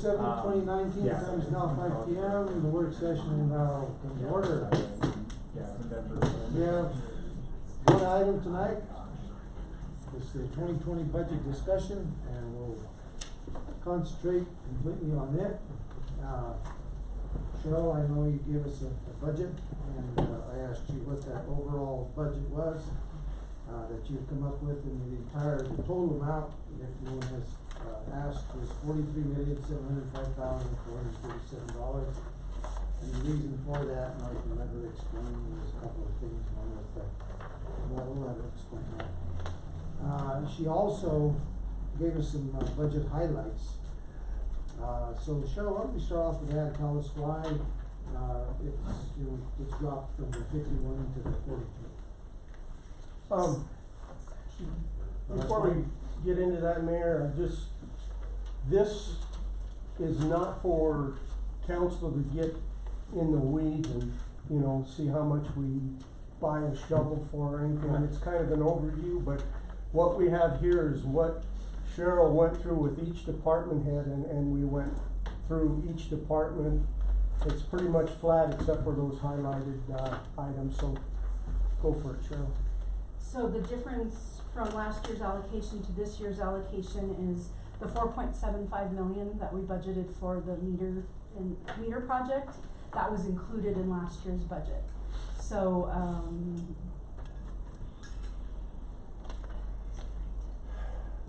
7th, 2019, yeah. time is now 5 p.m. The work session is now in order. We have one item tonight. It's the 2020 budget discussion, and we'll concentrate completely on it. Cheryl, I know you gave us a budget, and I asked you what that overall budget was that you've come up with, and the total amount, if no one has asked, was $43,705,437. And the reason for that, and I can let her explain, is a couple of things. One is that, well, we'll let her explain that. She also gave us some budget highlights. So Cheryl, why don't we start off with that, tell us why it's dropped from the 51 to the 42. Before we get into that, Mayor, this is not for council to get in the weeds and, see how much we buy a shovel for or anything. It's kind of an overview, but what we have here is what Cheryl went through with each department head, and we went through each department. It's pretty much flat except for those highlighted items, so go for it, Cheryl. So the difference from last year's allocation to this year's allocation is the 4.75 million that we budgeted for the meter project. That was included in last year's budget. So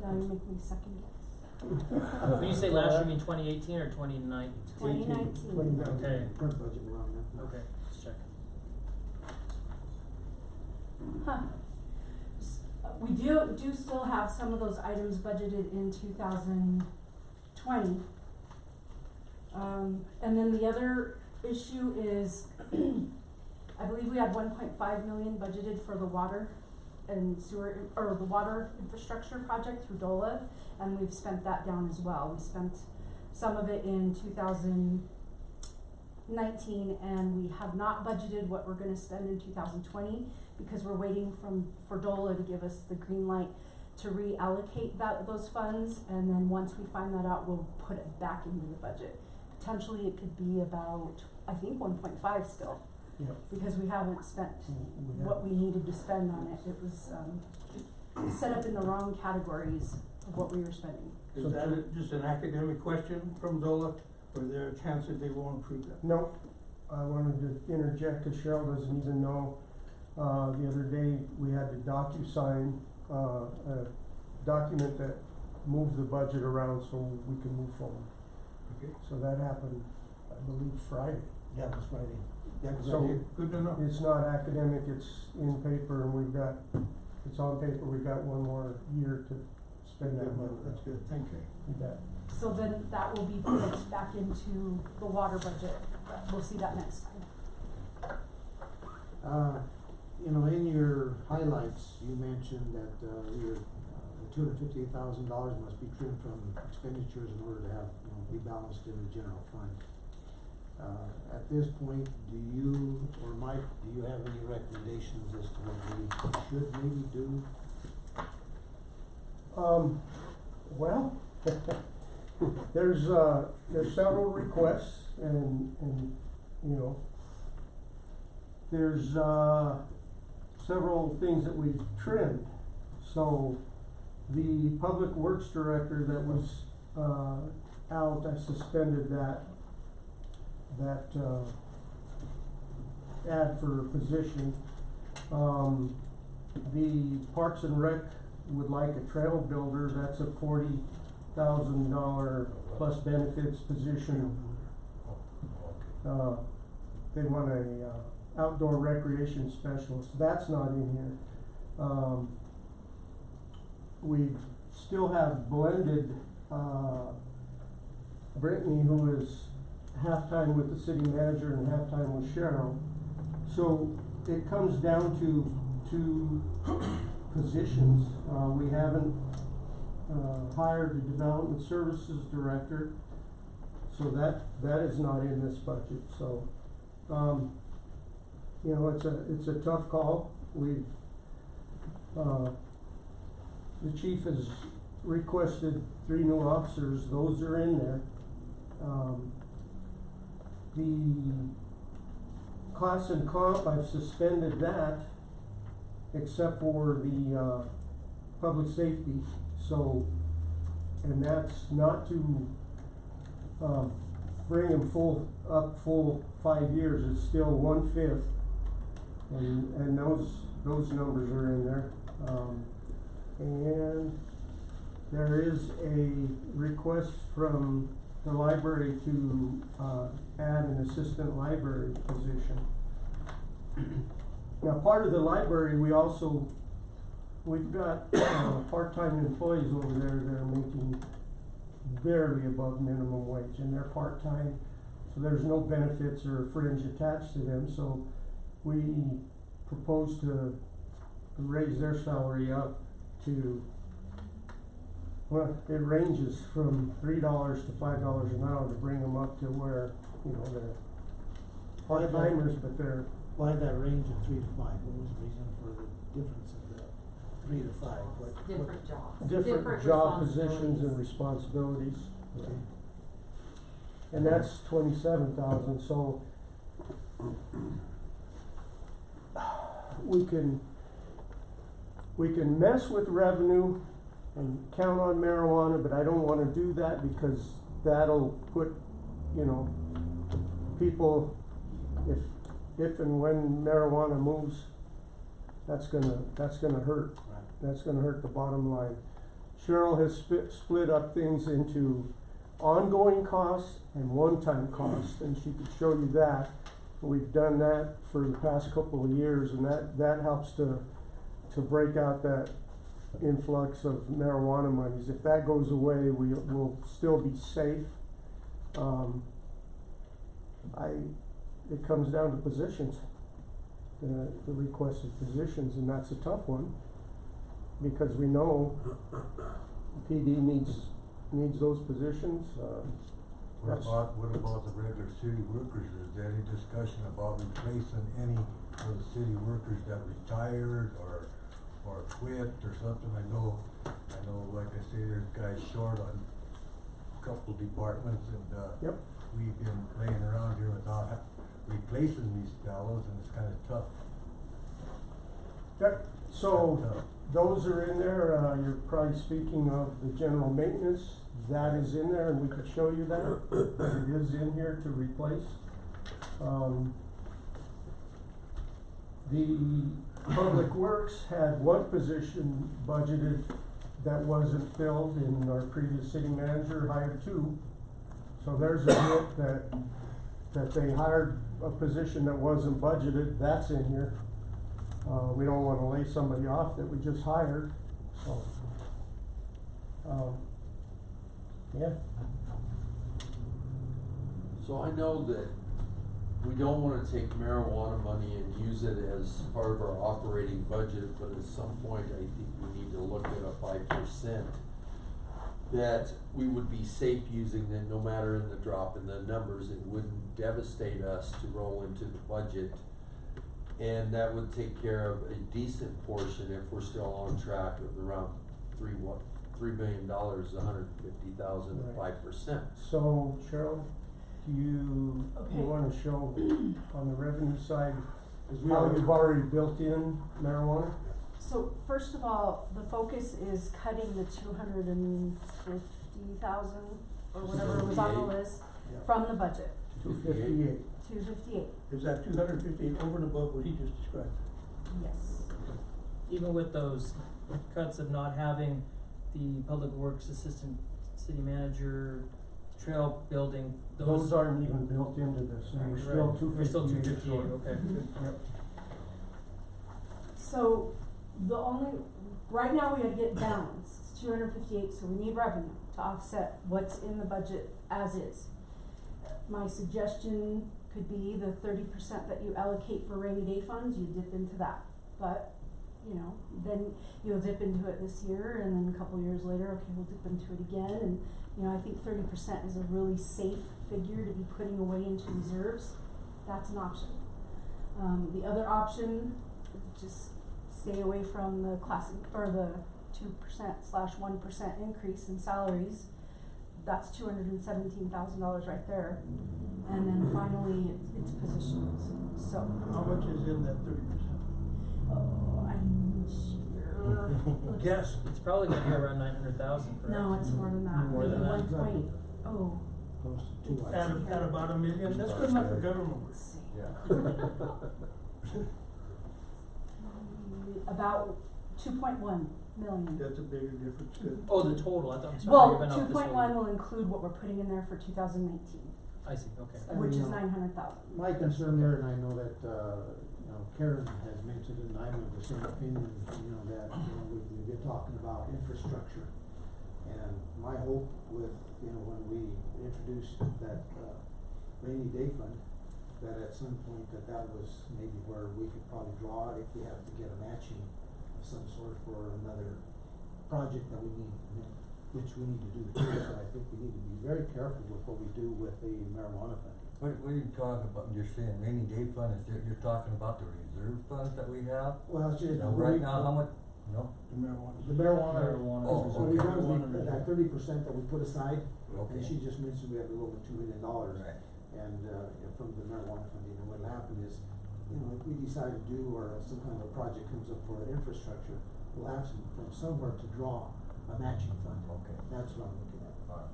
now you make me second guess. When you say last year, you mean 2018 or 2019? 2019. Okay. Current budget we're on now. Okay, let's check. Huh. We do still have some of those items budgeted in 2020. And then the other issue is, I believe we had 1.5 million budgeted for the water and sewer, or the water infrastructure project through DOLA, and we've spent that down as well. We spent some of it in 2019, and we have not budgeted what we're gonna spend in 2020 because we're waiting for DOLA to give us the green light to reallocate those funds, and then once we find that out, we'll put it back into the budget. Potentially it could be about, I think, 1.5 still. Yeah. Because we haven't spent what we needed to spend on it. It was set up in the wrong categories of what we were spending. Is that just an academic question from Zola, or is there a chance that they won't approve that? No, I wanted to interject because Cheryl doesn't even know. The other day we had to DocuSign a document that moved the budget around so we can move forward. Okay. So that happened, I believe, Friday. Yeah, that's Friday. Yeah, So good to know. it's not academic, it's in paper, and it's on paper, we've got one more year to spend that money. That's good, thank you. You bet. So then that will be put back into the water budget. We'll see that next time. In your highlights, you mentioned that your $258,000 must be trimmed from expenditures in order to have, be balanced in the general fund. At this point, do you or Mike, do you have any recommendations as to what we should maybe do? Well, there's several requests, and there's several things that we've trimmed. So the public works director that was out, I suspended that ad for position. The Parks and Rec would like a trail builder. That's a $40,000 plus benefits position. They want a outdoor recreation specialist. That's not in here. We still have blended Brittany, who is half-time with the city manager and half-time with Cheryl. So it comes down to two positions. We haven't hired a development services director, so that is not in this budget. So it's a tough call. The chief has requested 3 new officers. Those are in there. The class and comp, I've suspended that, except for the, public safety, so, and that's not to, bring them full 5 years, it's still 1/5. And those numbers are in there. And there is a request from the library to, add an assistant library position. Now, part of the library, we've got, part-time employees over there that are making barely above minimum wage, and they're part-time, so there's no benefits or fringe attached to them, so we propose to raise their salary up to, well, it ranges from $3 to $5 an hour to bring them up to where, they're part-timers, but they're, Why that range of 3 to 5? What was the reason for the difference of the 3 to 5? Different jobs. different job positions and responsibilities. Okay. And that's 27,000, so we can mess with revenue and count on marijuana, but I don't wanna do that because that'll put, people, if and when marijuana moves, that's gonna hurt. Right. That's gonna hurt the bottom line. Cheryl has split up things into ongoing costs and one-time costs, and she could show you that. We've done that for the past couple of years, and that helps to break out that influx of marijuana monies. If that goes away, we'll still be safe. It comes down to positions, the requested positions, and that's a tough one, because we know PD needs those positions. What about the regular city workers? Is there any discussion about replacing any of the city workers that retired or quit or something? I know, like I say, there's guys short on a couple departments, and, Yep. we've been playing around here without replacing these fellows, and it's kinda tough. Yep, so those are in there. You're probably speaking of the general maintenance. That is in there, and we could show you that. It is in here to replace. The Public Works had one position budgeted that wasn't filled, and our previous city manager hired 2. So there's a hit that they hired a position that wasn't budgeted, that's in here. We don't wanna lay somebody off that we just hired, so. Yeah. So I know that we don't wanna take marijuana money and use it as part of our operating budget, but at some point, I think we need to look at a 5% that we would be safe using, that no matter in the drop in the numbers, it wouldn't devastate us to roll into the budget. And that would take care of a decent portion if we're still on track of around $3 million, 150,000 at 5%. So Cheryl, do you Okay. wanna show on the revenue side we how are- you've already built in marijuana? So first of all, the focus is cutting the 250,000 or whatever was on the 258. list Yeah. from the budget, 258. 258, Is that 250 over and above what he just described? yes. Even with those cuts of not having the public works assistant city manager, trail building, Those aren't even built into this, and we're still Right. 258. We're still 258, okay. Yep. So right now we gotta get balanced, it's 258, so we need revenue to offset what's in the budget as is. My suggestion could be the 30% that you allocate for rainy day funds, you dip into that. But, then you'll dip into it this year, and then a couple years later, okay, we'll dip into it again, and, I think 30% is a really safe figure to be putting away into reserves. That's an option. The other option, just stay away from the classic, or the 2%/1% increase in salaries. that's $217,000 right there. And then finally, it's positions, so. How much is in that 30%? Oh, I'm sure. Guess. It's probably gonna be around 900,000, correct? No, it's more than that, More than maybe that? 1.0. Close to two, I At, think. at about $1 million, that's good enough for government work. Let's see. Yeah. About 2.1 million. That's a bigger difference, good. Oh, the total, I thought, I'm sorry, Well, you've been out two this point whole one year. will include what we're putting in there for 2019, I see, okay. which is you know, 900,000. My concern there, and I know that, Karen has mentioned, and I'm of the same opinion, that, we've been talking about infrastructure. And my hope with, when we introduced that, rainy day fund, that at some point that was maybe where we could probably draw if we have to get a matching of some sort for another project that we need, which we need to do too. So I think we need to be very careful with what we do with the marijuana fund. What are you talking about, you're saying rainy day fund, you're talking about the reserve funds that we have? Well, it's just. Now, right now, how much, no? The marijuana. The marijuana. Marijuana. Oh, So we okay. want that 30% that we put aside, Okay. and she just mentioned we have a little over $2 million. Right. And, from the marijuana funding, and what'll happen is, if we decide to do, or some kind of a project comes up for infrastructure, we'll have some, from somewhere to draw a matching fund. Okay. That's what I'm looking at. Alright.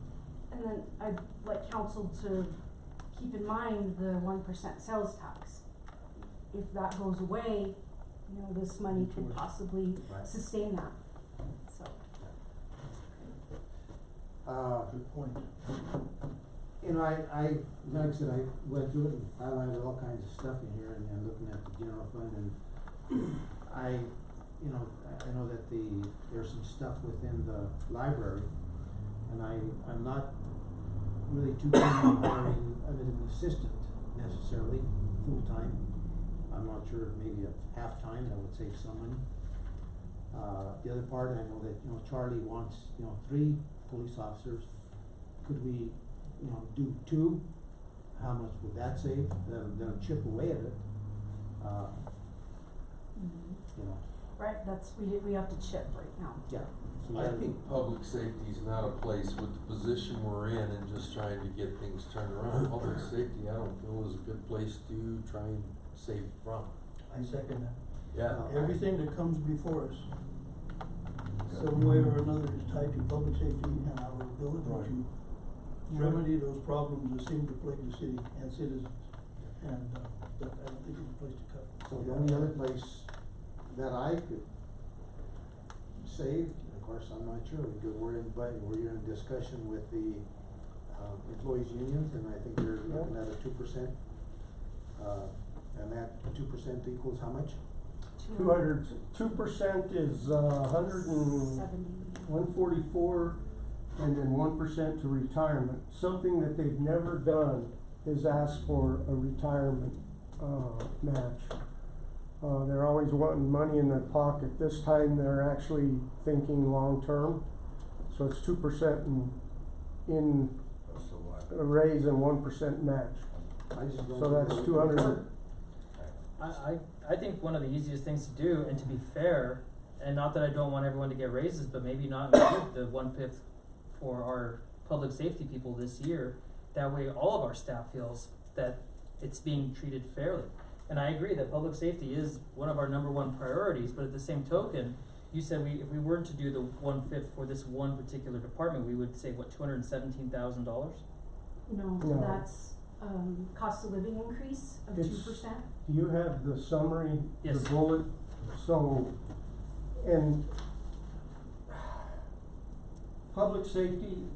And then I'd like council to keep in mind the 1% sales tax. If that goes away, this money could possibly Right. sustain that, so. Good point. I, like I said, I went through it and highlighted all kinds of stuff in here, and looking at the general fund, and I know that there's some stuff within the library, and I'm not really too keen on hiring an assistant necessarily, full-time. I'm not sure, maybe a half-time, that would save some money. The other part, I know that, Charlie wants, 3 police officers. Could we, do 2? How much would that save? Then chip away at it. Right, we have to chip right now. Yeah. So I that- think public safety is not a place with the position we're in and just trying to get things turned around. Public safety, I don't feel is a good place to try and save from. I second that. Yeah. Everything that comes before us, some way or another, is tied to public safety and our ability to remedy those problems that seem to plague the city and citizens. And, I don't think it's a place to cut. So the only other place that I could save, of course, I'm not sure, because we're in discussion with the, employees unions, and I think they're looking at a 2%. And that 2% equals how much? 2% is, 144, and then 1% to retirement. Something that they've never done is ask for a retirement, match. They're always wanting money in their pocket. This time they're actually thinking long-term. So it's 2% in So what? a raise and 1% match. I just don't. So that's 200. I think one of the easiest things to do, and to be fair, and not that I don't want everyone to get raises, but maybe not include the 1/5 for our public safety people this year. That way all of our staff feels that it's being treated fairly. And I agree that public safety is one of our #1 priorities, but at the same token, you said if we weren't to do the 1/5 for this one particular department, we would save, what, $217,000? No, No. that's, cost of living increase of It's- 2%. Do you have the summary, Yes. the bullet? So, and public safety,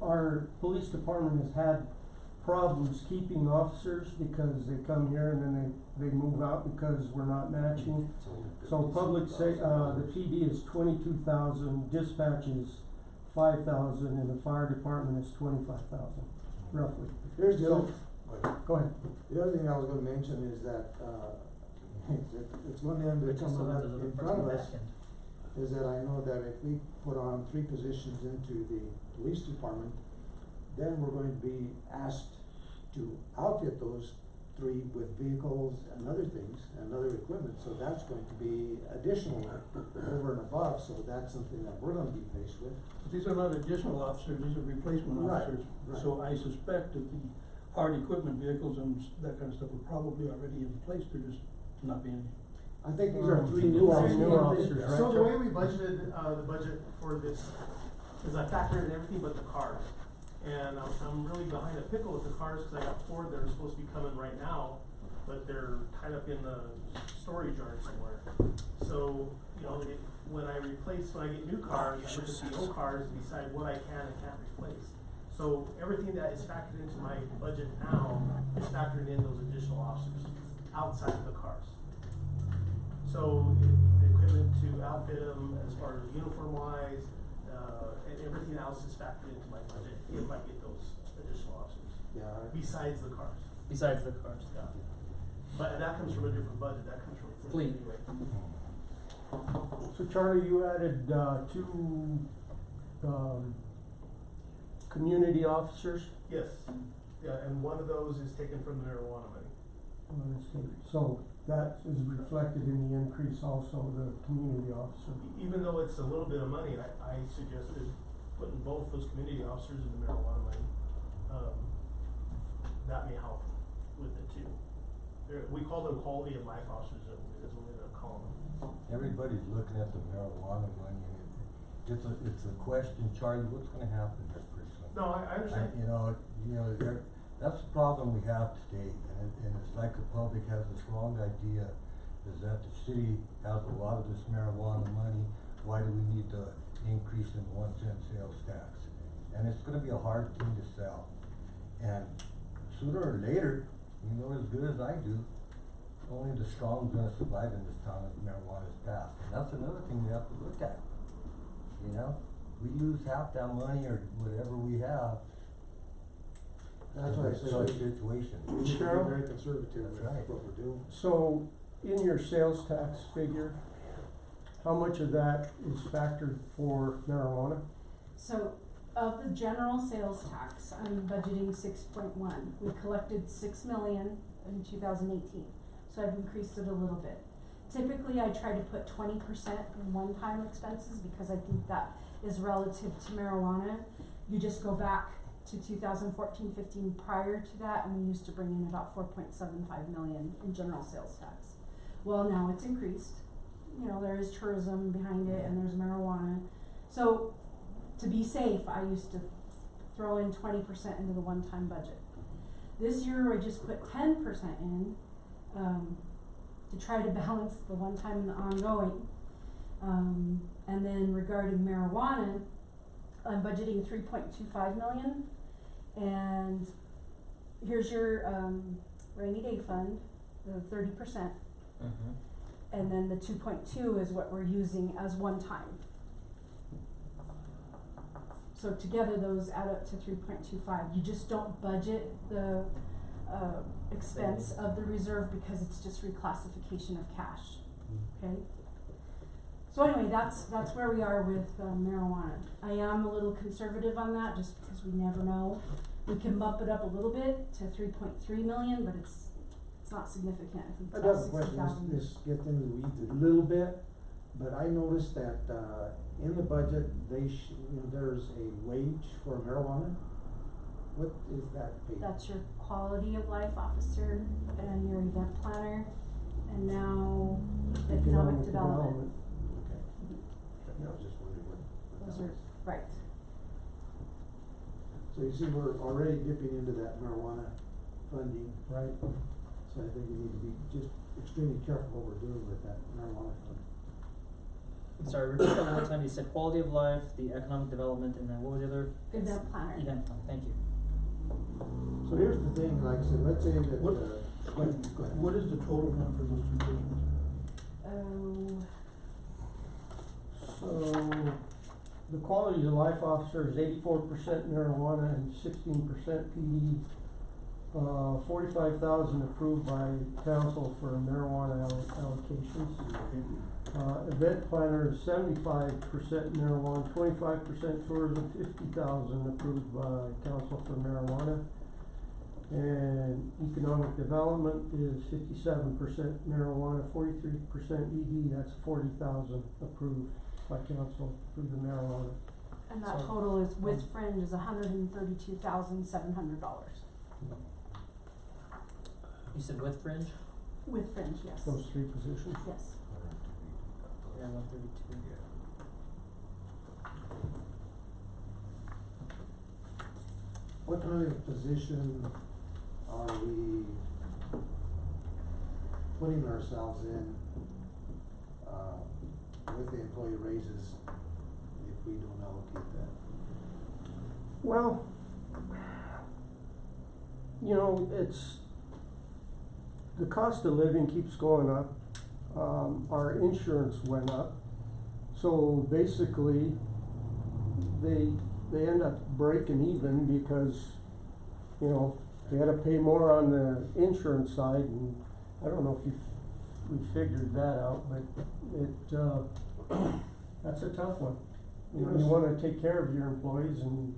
our police department has had problems keeping officers because they come here and then they move out because we're not matching. So the PD is 22,000, dispatch is 5,000, and the fire department is 25,000, roughly. Here's the other, Go ahead. the other thing I was gonna mention is that, it's one end But that's just so coming that up there's in a front of back us, end. is that I know that if we put on 3 positions into the police department, then we're going to be asked to outfit those three with vehicles and other things and other equipment, so that's going to be additional over and above, so that's something that we're gonna be faced with. But these are not additional officers, these are replacement Right, officers. right. So I suspect that the hard equipment vehicles and that kind of stuff are probably already in place, they're just not being. I think these are three new New officers. officers, right? So the way we budgeted, the budget for this is I factored in everything but the cars. And I'm really behind a pickle with the cars, cause I got four that are supposed to be coming right now, but they're tied up in the storage yard somewhere. So, you know, when I get new cars, I look at the old cars and decide what I can and can't replace. So everything that is factored into my budget now is factoring in those additional officers outside of the cars. So the equipment to outfit them as far as uniform wise, and everything else is factored into my budget if I get those additional officers, Yeah, besides the cars. Besides the cars, yeah. But that comes from a different budget, that comes from Fleet. anyway. So Charlie, you added, two, community officers? Yes, yeah, and one of those is taken from the marijuana money. Let's see. So that is reflected in the increase also, the community officer. Even though it's a little bit of money, I suggested putting both those community officers in the marijuana money. That may help with it too. We call them quality of life officers, is what we end up calling them. Everybody's looking at the marijuana money, and it's a question, Charlie, what's gonna happen here pretty soon? No, I understand. That's the problem we have today, and it's like the public has this wrong idea, is that the city has a lot of this marijuana money, why do we need to increase in 1 cent sales tax? And it's gonna be a hard thing to sell, and sooner or later, you know as good as I do, only the strong gonna survive in this town if marijuana is passed, and that's another thing we have to look at. You know, we lose half that money or whatever we have. that's why I It's said. such a situation. We should be Cheryl? very conservative with That's right. what we're doing. So in your sales tax figure, how much of that is factored for marijuana? So of the general sales tax, I'm budgeting 6.1. We collected 6 million in 2018, so I've increased it a little bit. Typically, I try to put 20% in one-time expenses because I think that is relative to marijuana. You just go back to 2014-15 prior to that, and we used to bring in about 4.75 million in general sales tax. Well, now it's increased. You know, there is tourism behind it and there's marijuana. So to be safe, I used to throw in 20% into the one-time budget. This year, I just put 10% in, to try to balance the one-time and the ongoing. And then regarding marijuana, I'm budgeting 3.25 million. And here's your, rainy day fund, the 30%. Mm-hmm. And then the 2.2 is what we're using as one time. So together those add up to 3.25. You just don't budget the expense of the reserve because it's just reclassification of cash, okay? So anyway, that's where we are with marijuana. I am a little conservative on that just because we never know. We can bump it up a little bit to 3.3 million, but it's not significant. I think it's I about got a question, 60,000. this gets into the weeds a little bit, but I noticed that, in the budget, there's a wage for marijuana. What is that paid? That's your quality of life officer and your event planner, and now economic development. Okay. I was just wondering what Those that are, was. right. So you see, we're already dipping into that marijuana funding, Right. so I think we need to be just extremely careful what we're doing with that marijuana fund. Sorry, repeat that one more time. You said quality of life, the economic development, and then what was the other? Event planner. Event plan, thank you. So here's the thing, like I said, let's say that, What- go ahead. What is the total now for those two positions? So the quality of life officer is 84% marijuana and 16% PD. 45,000 approved by council for marijuana allocations. Event planner is 75% marijuana, 25% tourism, 50,000 approved by council for marijuana. And economic development is 57% marijuana, 43% ED, that's 40,000 approved by council for the marijuana. And that So- total is with fringe is $132,700. You said with fringe? With fringe, yes. Those three positions. Yes. Yeah, 132. What kind of position are we putting ourselves in, with the employee raises if we don't allocate that? Well, you know, it's, the cost of living keeps going up. Our insurance went up. So basically, they end up breaking even because, you know, they had to pay more on the insurance side, and I don't know if we figured that out, but that's a tough one. You know, you wanna take care of your employees and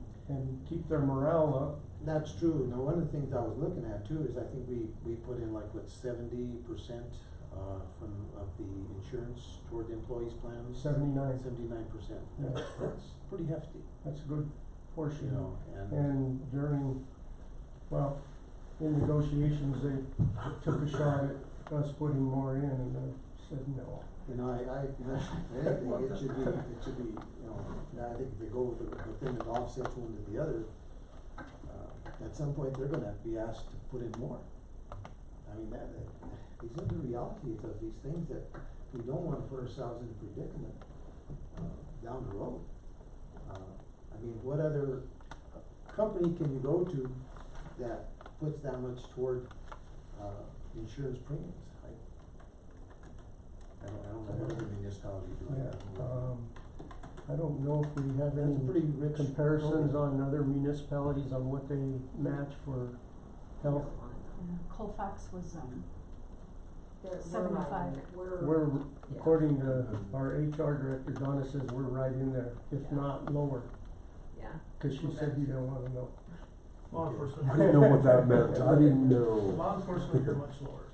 keep their morale up. That's true. Now, one of the things I was looking at too is I think we put in like, what, 70% of the insurance toward the employees' plans? 79. 79%. Yeah. That's pretty hefty, That's a good portion. you know, and And during, well, in negotiations, they took a shot at us putting more in, and I said no. you know, I think it should be, you know, I think if they go within the offsets one to the other, at some point, they're gonna be asked to put in more. I mean, these are the realities of these things that we don't wanna put ourselves in a predicament, down the road. I mean, what other company can you go to that puts that much toward, insurance premiums? I don't know what other municipalities do Yeah, that. I don't know if we have That's a any pretty rich comparisons program. on other municipalities on what they match for health. Yeah, Colfax was, We're 75. right in it. We're, according to our HR director, Donna says we're right in there, if Yeah. not lower, yeah. cause she said you don't wanna know. Law enforcement. I didn't know what that meant, I didn't know. Law enforcement, you're much lower.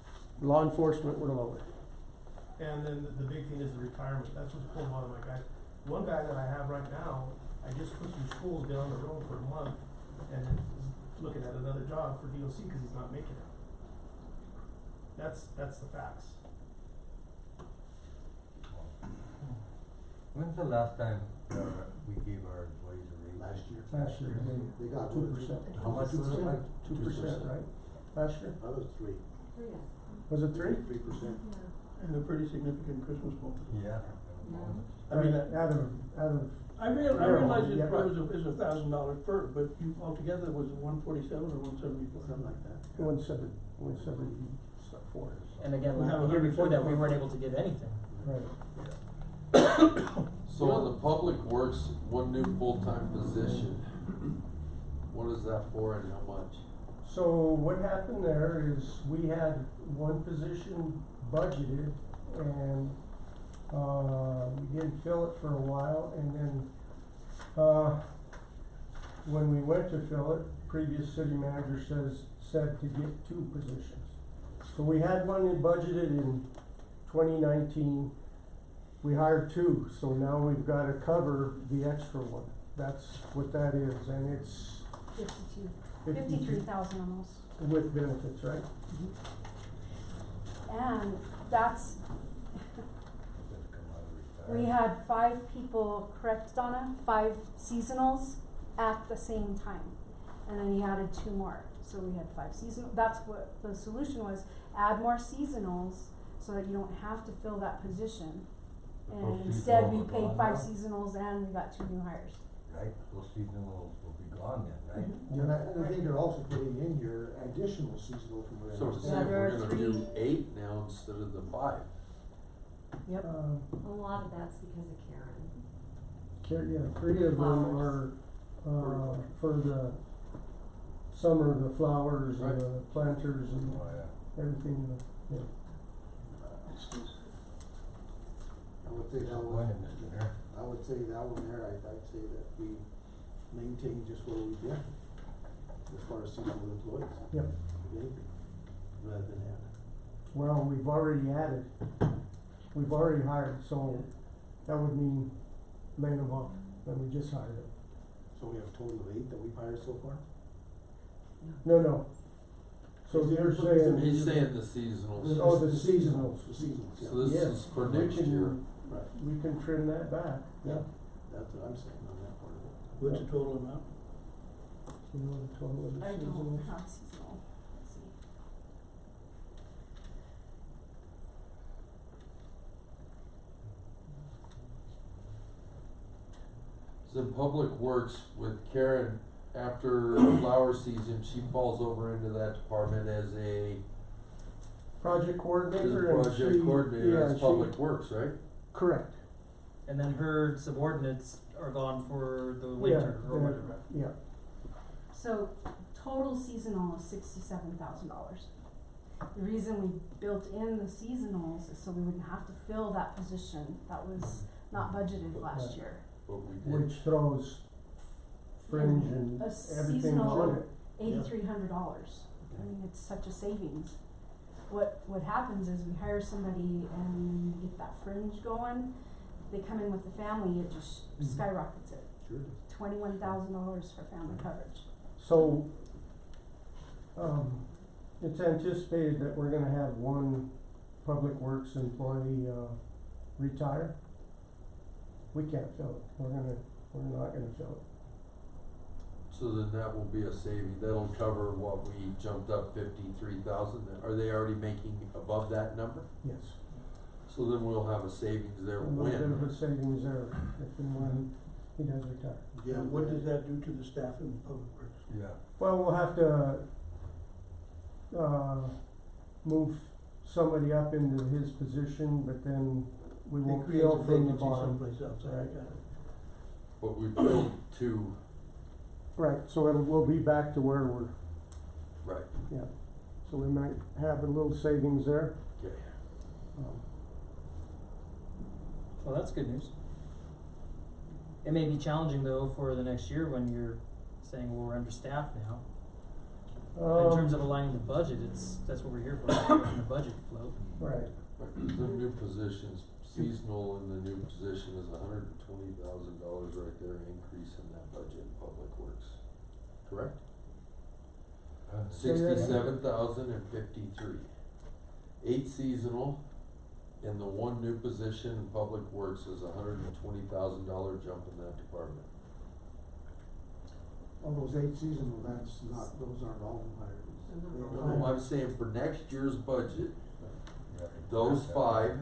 Law enforcement, we're lower. And then the big thing is the retirement, that's what's pulling a lot of my guys. One guy that I have right now, I just put some schools down the road for a month, and is looking at another job for DOC because he's not making it. That's the facts. When's the last time, we gave our employees a raise? Last year. Last year, They got 2%. How much was it like? 2%, right? Last year? That was 3. Was it 3? 3%. And a pretty significant Christmas bonus. Yeah. I mean, Out of, I realize it Yeah. was $1,000 per, but you altogether was it 147 or 174? Something like that. 174. And again, We have the year 100% before that, we weren't more. able to give anything. Right. So in the public works, one new full-time position, what is that for and how much? So what happened there is we had one position budgeted and, we didn't fill it for a while, and then, when we went to fill it, previous city manager said to get 2 positions. So we had one budgeted in 2019, we hired 2, so now we've gotta cover the extra one. That's what that is, and it's 53,000 almost. with benefits, right? And that's, we had 5 people, correct Donna? 5 seasonals at the same time. And then he added 2 more, so we had 5 seasonal, that's what the solution was, add more seasonals so that you don't have to fill that position. And Those instead we seasonals are paid gone 5 now? seasonals and we got 2 new hires. Right, those seasonals will be gone then, right? And I think they're also putting in here additional seasonal from what I So it's understand. saying there we're are gonna 3. do 8 now instead of the 5. Yep. A lot of that's because of Karen. 3 of them are, for the summer, the flowers and the planters and Oh, yeah. everything, yeah. I would say that Disappointed, one, Mr. Mayor. I would say that one there, I'd say that we maintain just what we did. as far as seasonal employees. Yep. If anything, rather than add. Well, we've already added, we've already hired, so that would mean laying them off, and we just hired them. So we have a total of 8 that we've hired so far? No. So you're saying. He's saying the seasonals. Oh, the seasonals. The seasonals, yeah. So this Yes, is for we next can- year. Right, We can trim that back, yeah. that's what I'm saying on that part of it. What's the total amount? You know the total of the I don't seasonals? have seasonal, let's see. So in Public Works with Karen, after flower season, she falls over into that department as a, Project as coordinator a and project she- coordinator, yeah, as she- Public Works, right? Correct, And then her subordinates are gone for the yeah, winter or yeah, whatever. yeah. So total seasonal is $67,000. The reason we built in the seasonals is so we wouldn't have to fill that position that was not budgeted last year. But we did. Which throws fringe and A everything seasonal- on it. $8,300. I mean, it's such a savings. What happens is we hire somebody and get that fringe going, they come in with the family, it just Mhm. skyrockets it. Sure. $21,000 for family coverage. So, it's anticipated that we're gonna have one Public Works employee, retire. We can't fill it, we're not gonna fill it. So then that will be a saving, that'll cover what we jumped up 53,000, are they already making above that number? Yes. So then we'll have a savings there A little bit of when, a savings there if and when he does retire. Yeah, And what does that do to the staff in Public Works? Yeah. Well, we'll have to, move somebody up into his position, but then we It won't creates fill a from the vacancy bottom. someplace else, I Right. got it. but we built two, Right, so we'll be back to where we're, right, yeah, so we might have a little savings there. okay. Well, that's good news. It may be challenging though for the next year when you're saying, well, we're understaffed now. In terms of aligning the budget, that's what we're here for, making the budget float. Right, The new positions, seasonal in the new position is $120,000 right there, increase in that budget in Public Works, correct? Say that again. 67,053. 8 seasonal, and the one new position in Public Works is $120,000 jump in that department. All those 8 seasonal, those aren't all hired. No, I'm saying for next year's budget, those 5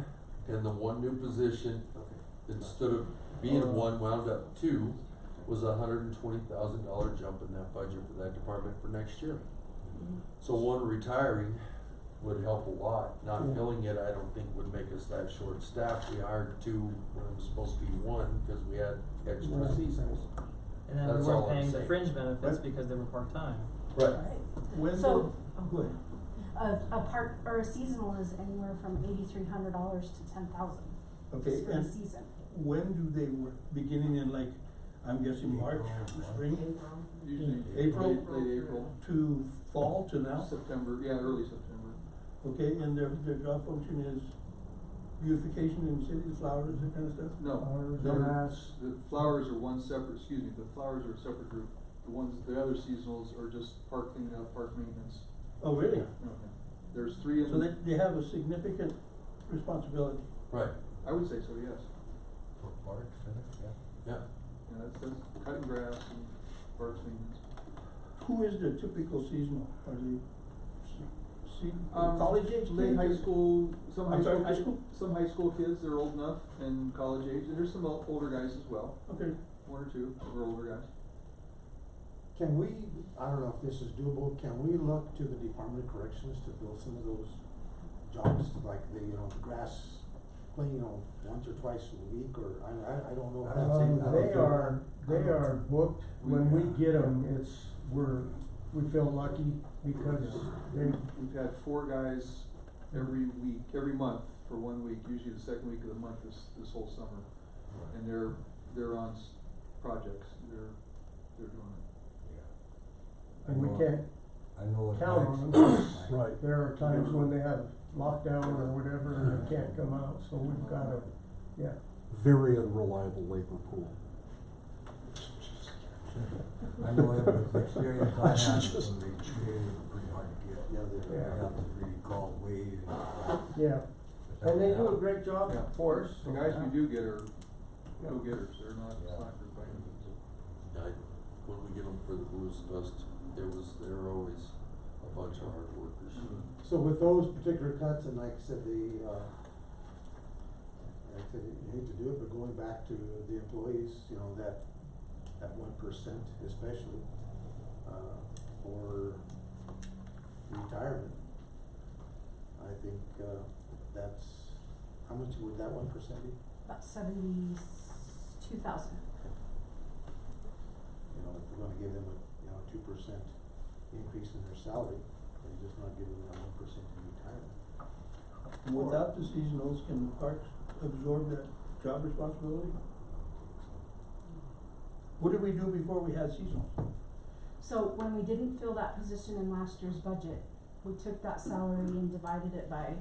and the one new position, Okay. instead of being one, wound up 2, was $120,000 jump in that budget for that department for next year. So one retiring would help a lot, not Yeah. filling it, I don't think would make us that short staffed, we hired 2 when it was supposed to be 1, cause we had extra Right. seasons. And then we That's weren't all I'm paying the saying. fringe benefits Right. because they were part-time. Right. When So- go ahead. A part, or a seasonal is anywhere from $8,300 to $10,000. Okay, For the and season. when do they work, beginning in like, I'm guessing March, spring, Usually April? late April, to fall to now? September, yeah, early September. Okay, and their job function is beautification in the city, the flowers, that kind of stuff? No, Flowers, they're- grass. the flowers are one separate, excuse me, the flowers are a separate group. The other seasonals are just park cleanup, park maintenance. Oh, really? Okay. There's 3 in So the, they have a significant responsibility. Right, I would say so, yes. For parks, yeah. yeah. Yeah, that's cutting grass and parks maintenance. Who is the typical seasonal? Are they Um, college age kids? Late high school, some I'm high sorry, school, high school? some high school kids, they're old enough and college age, and there's some older guys as well, Okay, 1 or 2 that are older guys. Can we, I don't know if this is doable, can we look to the Department of Corrections to fill some of those jobs, like the, grass cleaning, once or twice a week, or, I don't know if that's able. They are booked, when we get them, we feel lucky because We've had 4 guys every week, every month for 1 week, usually the second week of the month this whole summer. And they're on projects, they're doing it. and we can't I know it's count nice. on them. Right. There are times when they have lockdown or whatever and they can't come out, so we've gotta, yeah. Very unreliable labor pool. I know it was experience I I should had just- when they created it pretty hard to get. Yeah, they're- Yeah. You have to really call Wade and. Yeah, and they do a great job Yeah. for us. The guys we do get are go-getters, they're not Yeah. slackers by any means. When we get them for the Blues Fest, they're always a bunch of hard workers. So with those particular cuts, and like I said, I hate to do it, but going back to the employees, you know, that 1% especially, for retirement, I think, that's, how much would that 1% be? About 72,000. You know, if we're gonna give them a, 2% increase in their salary, and just not give them that 1% in retirement. Without the seasonals, can the parks absorb that job responsibility? What did we do before we had seasonals? So when we didn't fill that position in last year's budget, we took that salary and divided it by,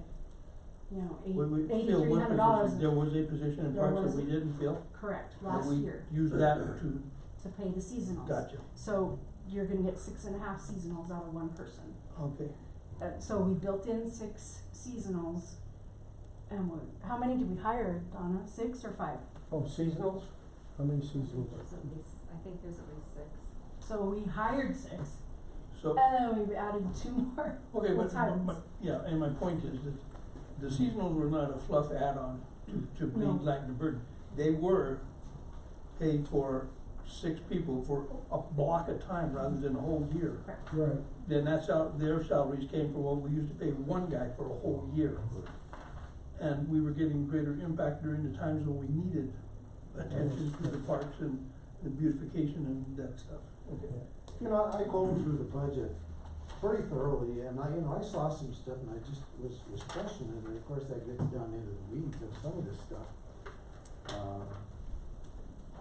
When we filled one $8,300. position, there was a position in There parks that was- we didn't fill? Correct, and last we year, used that to, to pay the seasonals. gotcha, So you're gonna get 6.5 seasonals out of one person. okay. So we built in 6 seasonals, and how many did we hire, Donna? 6 or 5? Oh, seasonals? How many seasonals? I think there's at least 6. So we hired 6, So, and then we added 2 more okay, but, full-times. yeah, and my point is that the seasonals were not a fluff add-on to No. lighten the burden. They were paid for 6 people for a block of time rather than a whole year. Correct. Right. Then their salaries came from what we used to pay one guy for a whole year. And we were getting greater impact during the times when we needed attention to the parks and the beautification and that stuff. Okay. I combed through the budget pretty thoroughly, and I saw some stuff, and I just was questioning, and of course that gets down into the weeds of some of this stuff.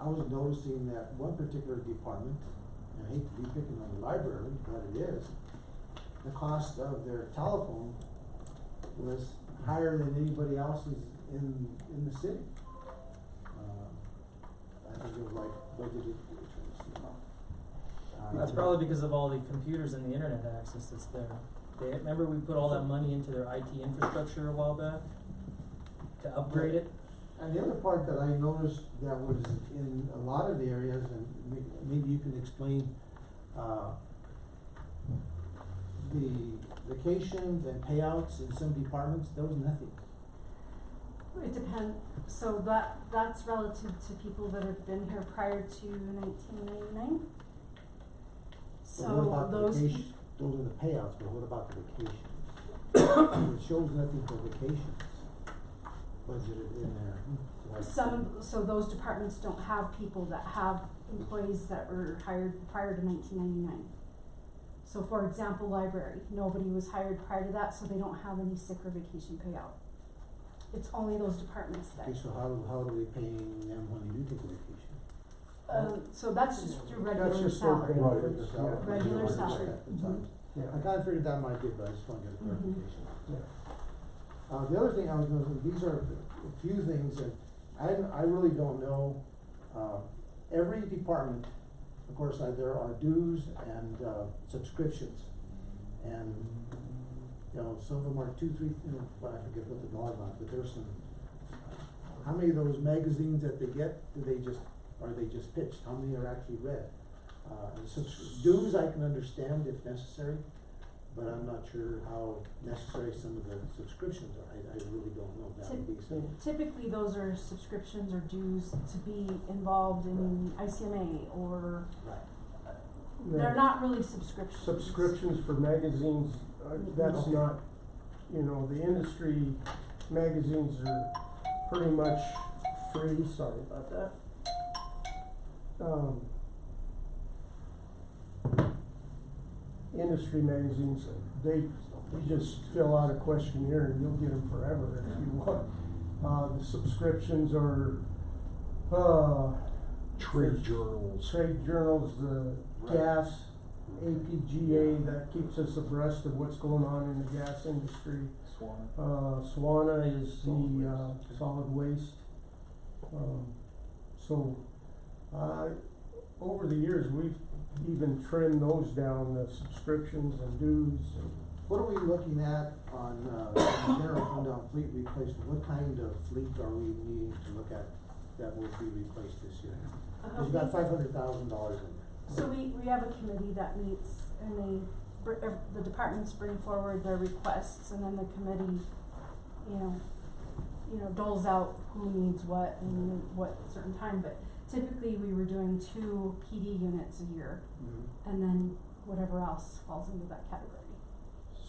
I was noticing that one particular department, and I hate to be picking on the library, but it is, the cost of their telephone was higher than anybody else's in the city. I think it was like budgeted, That's probably because of all the computers and the internet access that's there. Remember we put all that money into their IT infrastructure a while back to upgrade it? And the other part that I noticed that was in a lot of the areas, and maybe you can explain, the vacations and payouts in some departments, there was nothing. It depends, so that's relative to people that have been here prior to 1999. But what So about the those, vacations? Those are the payouts, but what about the vacations? It shows nothing for vacations budgeted in there. so those departments don't have people that have employees that were hired prior to 1999. So for example, library, nobody was hired prior to that, so they don't have any sick or vacation payout. It's only those departments that. Okay, so how are we paying them when they do take a vacation? So that's just through That's regular just salary. Right. Regular salary. Regular Yeah, salary. that's fine. Yeah. I kinda figured that might be, but I just wanna get a Mhm. clarification. Yeah. The other thing I was gonna, these are a few things that I really don't know, every department, of course, there are dues and, subscriptions. And, some of them are 2, 3, I forget what the dollar amount, but there's some, how many of those magazines that they get, are they just pitched, how many are actually read? And dues I can understand if necessary, but I'm not sure how necessary some of the subscriptions are, I really don't know if that would be something. Typically, those are subscriptions or dues to be involved in ICMA or, they're not really subscriptions. Subscriptions for magazines, that's Okay. not, the industry magazines are pretty much free, sorry about that. Industry magazines, you just fill out a questionnaire and you'll get them forever if you want. The subscriptions are, Trade journals. trade journals, the Right. gas, APGA that keeps us abreast of what's going on in the gas industry. SWANA is the, solid waste. So, over the years, we've even trimmed those down, the subscriptions and dues. What are we looking at on, the general fund on fleet replacement? What kind of fleet are we needing to look at that will be replaced this year? Cause you got $500,000 in there. So we have a committee that meets and the departments bring forward their requests and then the committee, you know, doles out who needs what and what certain time, but typically we were doing 2 PD units a year and then whatever else falls into that category.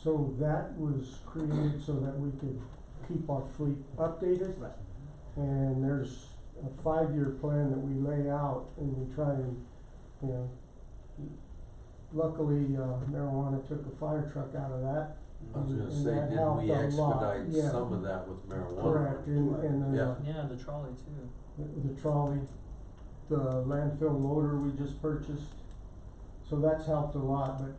So that was created so that we could keep our fleet updated. Right. And there's a 5-year plan that we lay out and we try and, you know, luckily, marijuana took a fire truck out of that. I was gonna and say, that didn't helped we a lot. expedite Yeah. some of that with marijuana? Correct, and Yeah. Yeah, the trolley too. the trolley, the landfill loader we just purchased. So that's helped a lot, but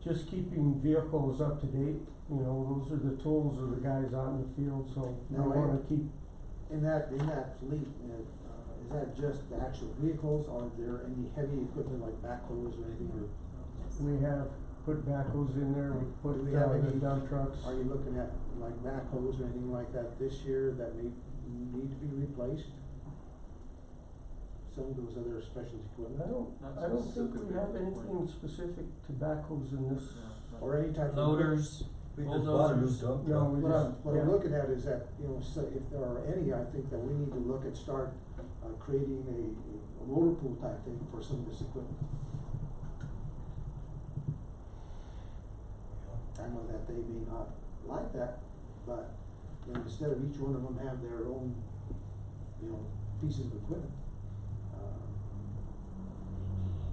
just keeping vehicles up to date, you know, those are the tools of the guys out in the field, so we Now, wanna keep. In that fleet, is that just the actual vehicles, or are there any heavy equipment like backhoes or anything, or We have put backhoes in there, we put Do we have the any- dump trucks. are you looking at like backhoes or anything like that this year that may need to be replaced? Some of those other specialty equipment, I don't think we have anything specific to backhoes in this. or any type of. Loaders, We just bought a new bulldozers. dump No, truck. we What I'm, just, what I'm yeah. looking at is that, you know, so if there are any, I think that we need to look at creating a motor pool type thing for some of this equipment. I know that they may not like that, but, you know, instead of each one of them have their own, you know, pieces of equipment.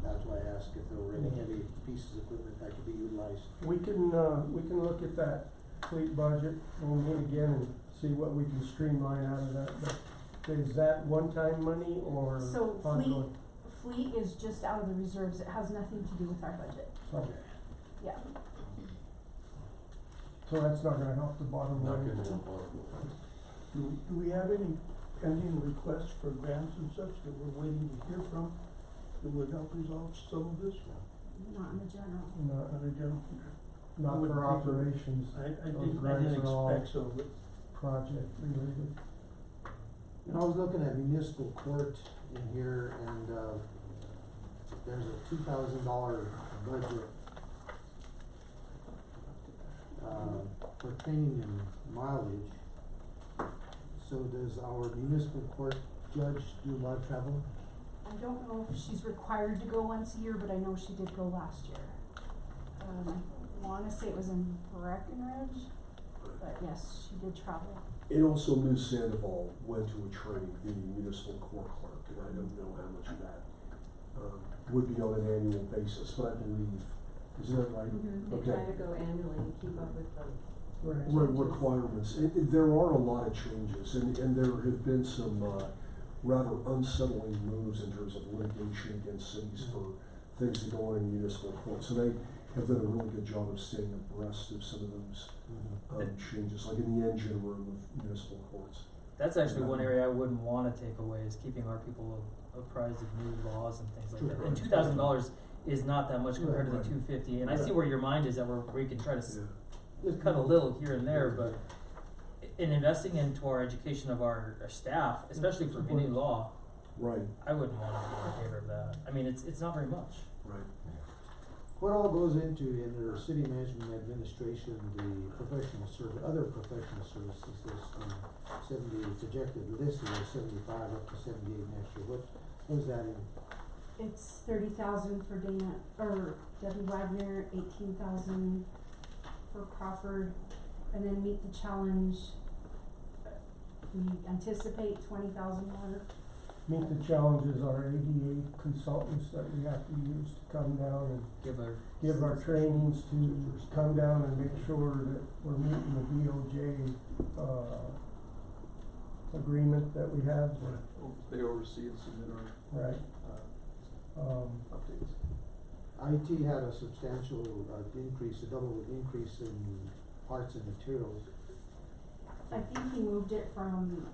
That's why I asked if there were any heavy pieces of equipment that could be utilized. We can look at that fleet budget and meet again and see what we can streamline out of that, but is that one-time money or So ongoing? fleet is just out of the reserves, it has nothing to do with our budget, Okay, yeah. so that's not gonna help the bottom Not line. gonna help out. Do we have any pending requests for grants and such that we're waiting to hear from that would help resolve some of this? Not in the general. Not for operations, I Those didn't grants are all- expect so, but project related. You know, I was looking at municipal court in here and, there's a $2,000 budget, for training and mileage. So does our municipal court judge do a lot of travel? I don't know if she's required to go once a year, but I know she did go last year. I wanna say it was in Breckenridge, but yes, she did travel. And also Ms. Sandoval went to a training, the municipal court clerk, and I don't know how much of that, would be on an annual basis, but I believe, isn't that right? They Okay. try to go annually and keep up with the. Requirements, there are a lot of changes, and there have been some, rather unsettling moves in terms of litigation against cities for things that go on in municipal court, so they have done a really good job of staying abreast of some of those, changes, like in the engine room of municipal courts. That's actually one area I wouldn't wanna take away, is keeping our people apprised of new laws and things like that. And $2,000 is not that much compared to the Right. $250, and I see where your mind is at, where you can try to Yeah. cut a little here and there, but in investing into our education of our staff, especially for any law, Right, I wouldn't wanna be in favor of that. I mean, it's not very much. right. What all goes into in their city management administration, the professional service, other professional services, this, 70 projected this year, 75 up to 78 next year, what is that in? It's 30,000 for Dana, or Debbie Wagner, 18,000 for Crawford, and then Meet the Challenge, we anticipate 20,000 more. Meet the challenges are ADA consultants that we have to use to come down and give our trainings to come down and make sure that we're meeting the DOJ, agreement that we have. They oversee and submit our, Right. updates. IT had a substantial, increase, a double increase in parts and materials. I think he moved it from,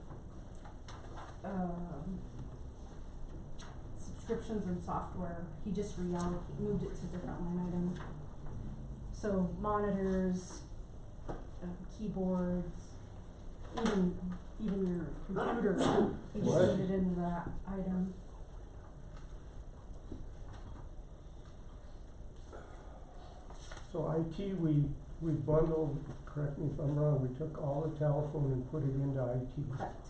subscriptions and software, he just moved it to different line items. So monitors, keyboards, even your computer, he just What? moved it into that item. So IT, we bundled, correct me if I'm wrong, we took all the telephone and put it into IT. Correct.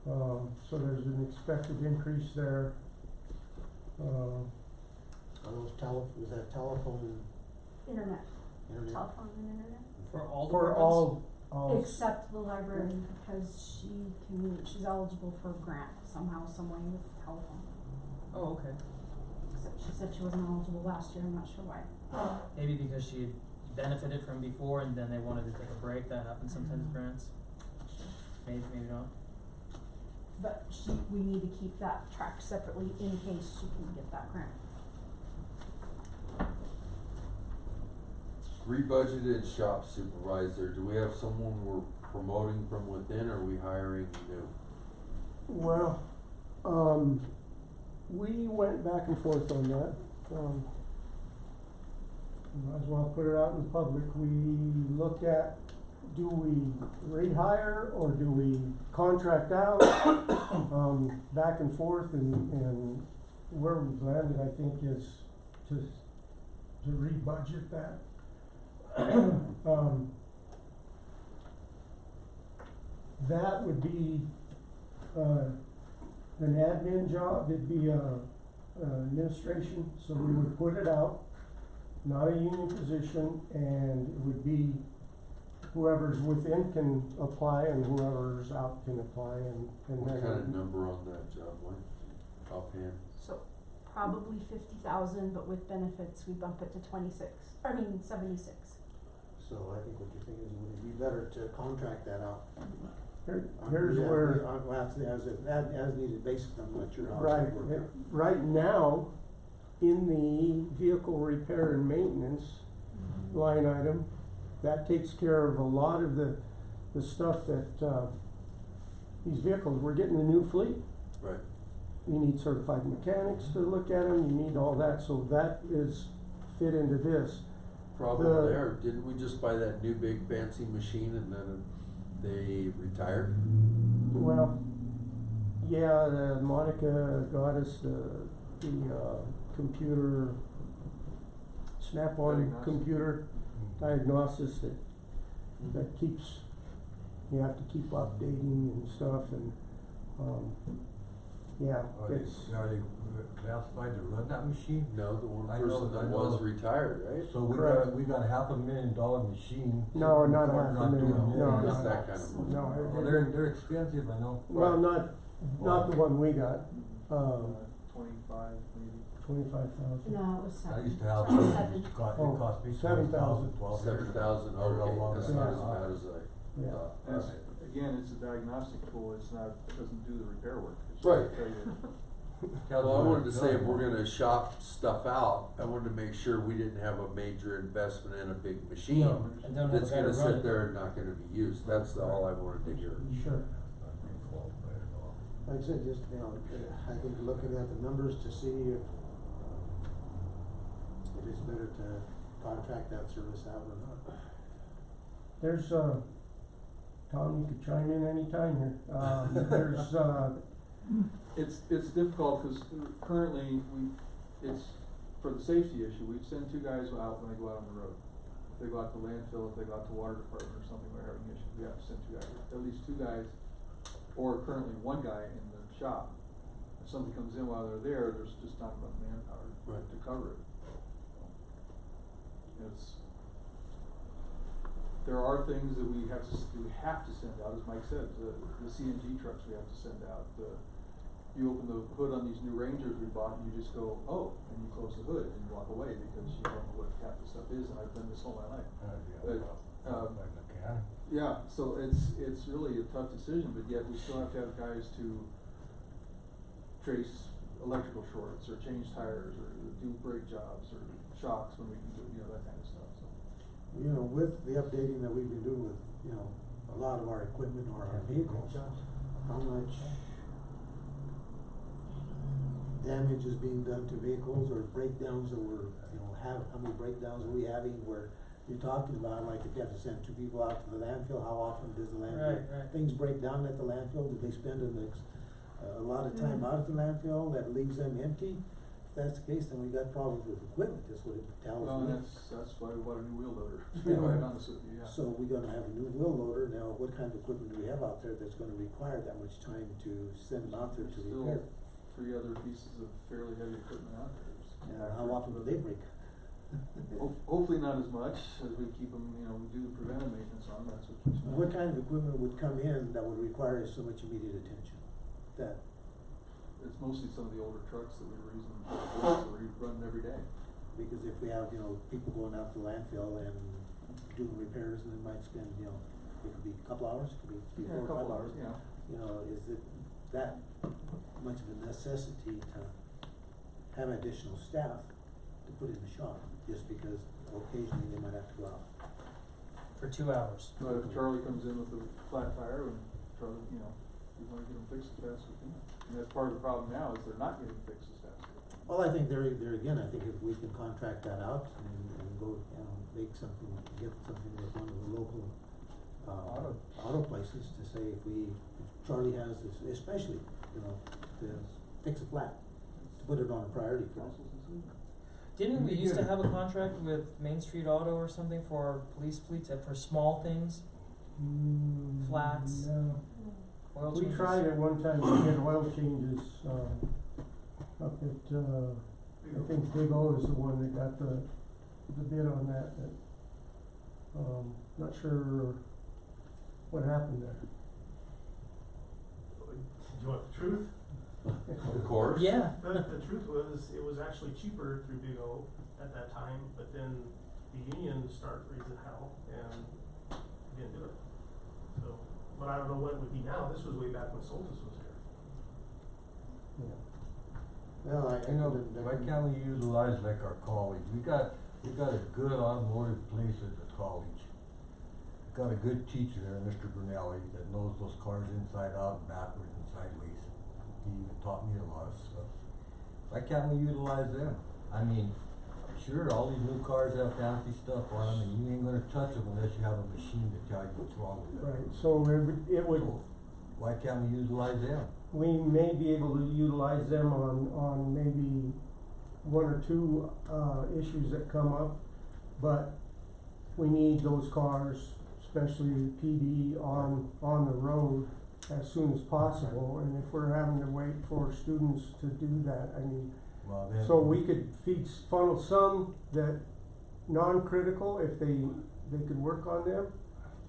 So there's an expected increase there. Are those is that telephone, Internet, internet? telephone and internet. For all For departments? all, Except the library, because she's eligible for a grant somehow, some way with telephone. Oh, okay. Except she said she wasn't eligible last year, I'm not sure why. Maybe because she had benefited from before and then they wanted to take a break, that happens sometimes with grants. Maybe not. But we need to keep that tracked separately in case she can get that grant. Rebudgeted shop supervisor, do we have someone we're promoting from within, or are we hiring new? well, we went back and forth on that. Might as well put it out in public. We looked at, do we rehire or do we contract out? Back and forth, and where we've landed, I think, is to rebudget that. That would be, an admin job, it'd be, administration, so we would put it out, not a union position, and it would be whoever's within can apply and whoever's out can apply, and What then. kind of number on that job, like, offhand? So probably 50,000, but with benefits, we bump it to 76. So I think what you're thinking is, would it be better to contract that out? Here's where. As needed basis, I'm not sure how it's Right, gonna work out. right now, in the vehicle repair and maintenance line item, that takes care of a lot of the stuff that, these vehicles, we're getting a new fleet. Right. You need certified mechanics to look at them, you need all that, so that is fit into this. Problem there, didn't we just buy that new big fancy machine and then they retired? Well, yeah, Monica got us the computer, Snap-on Diagnostic. computer diagnosis that keeps, you have to keep updating and stuff, and, yeah, it's. Are they classified to run that machine? No, the one I know- person that I know. was retired, right? So Correct. we got a $500,000 machine. No, sitting not in the $500,000, corner, not doing no, anything. It's no. that kind of. No, Well, they're expensive, I know. well, not the one we got, 25 maybe. 25,000. No, it was I 7. used to have, Sorry, it 7. cost me 7,000. 7,000, okay, that's not as bad as I Yeah. thought. And it's, Alright. again, it's a diagnostic tool, it's not, it doesn't do the repair work. It's just Right. tell you- Well, I wanted to say, if we're gonna shop stuff out, I wanted to make sure we didn't have a major investment in a big machine No, and don't have that's a guy to gonna run sit it. there and not gonna be used, that's all I wanted to hear. Sure. Like I said, just, I think looking at the numbers to see if it is better to contract that service out or not. There's, Tom, you could chime in anytime here. There's, It's difficult, cause currently it's, for the safety issue, we send 2 guys out when they go out on the road. If they go out to landfill, if they go out to water department or something, we're having issues, we have to send 2 guys, at least 2 guys, or currently 1 guy in the shop. If somebody comes in while they're there, there's just not enough manpower Right. to cover it. It's, there are things that we have to send out, as Mike said, the CNG trucks we have to send out, you open the hood on these new Rangers we bought, and you just go, oh, and you close the hood and you walk away because you don't know what half the stuff is, and I've done this all my life. Yeah, so it's really a tough decision, but yet we still have to have guys to trace electrical shorts, or change tires, or do brake jobs, or shocks when we can do, that kind of stuff, so. You know, with the updating that we've been doing with, a lot of our equipment or our vehicles, how much damage is being done to vehicles or breakdowns that we're, how many breakdowns are we having where you're talking about, like, if you have to send 2 people out to the landfill, how often does the landfill, Right. things break down at the landfill? Do they spend a lot of time out at the landfill that leaves them empty? If that's the case, then we got problems with equipment, that's what it tells Well, me. that's why we bought a new wheel loader, to be quite honest with you, yeah. So we're gonna have a new wheel loader, now what kind of equipment do we have out there that's gonna require that much time to send them out there to Still repair? 3 other pieces of fairly heavy equipment out there. And how often do they break? Hopefully not as much, as we keep them, we do the preventive maintenance on, that's what keeps them. What kind of equipment would come in that would require so much immediate attention? That, It's mostly some of the older trucks that we were using, that we run every day. because if we have, people going out to the landfill and doing repairs, and they might spend, it could be a couple hours, it could be 3, 4, 5 hours. Is it that much of a necessity to have additional staff to put in the shop, just because occasionally they might have to go out? For 2 hours. But if Charlie comes in with a flat tire, and Charlie, we wanna get them fixed as fast as we can. And that's part of the problem now, is they're not getting fixed as fast as we can. Well, I think there again, I think if we can contract that out and go, make something, get something with one of the local, auto places to say if Charlie has this, especially, to fix a flat, to put it on a priority for us. Didn't we used to have a contract with Main Street Auto or something for our police fleets, for small things? Flats? No. Oil We changes? tried at one time to get oil changes, up at, I think Big O is the one that got the bid on that, not sure what happened there. Do you want the truth? Of course. Yeah. The truth was, it was actually cheaper through Big O at that time, but then the union started raising hell and didn't do it. So, but I don't know what it would be now, this was way back when Soltis was here. Yeah. Well, Why can't we utilize like our college? We got a good automotive place at the college. Got a good teacher there, Mr. Brunelli, that knows those cars inside out and backwards and sideways. He even taught me a lot of stuff. Why can't we utilize them? I mean, sure, all these new cars have fancy stuff on them, and you ain't gonna touch them unless you have a machine to tell you what's wrong with it. Right, so it would, So, why can't we utilize them? we may be able to utilize them on maybe 1 or 2, issues that come up, but we need those cars, especially PD, on the road as soon as possible, and if we're having to wait for students to do that, I mean, Well, then. so we could funnel some that non-critical, if they could work on them.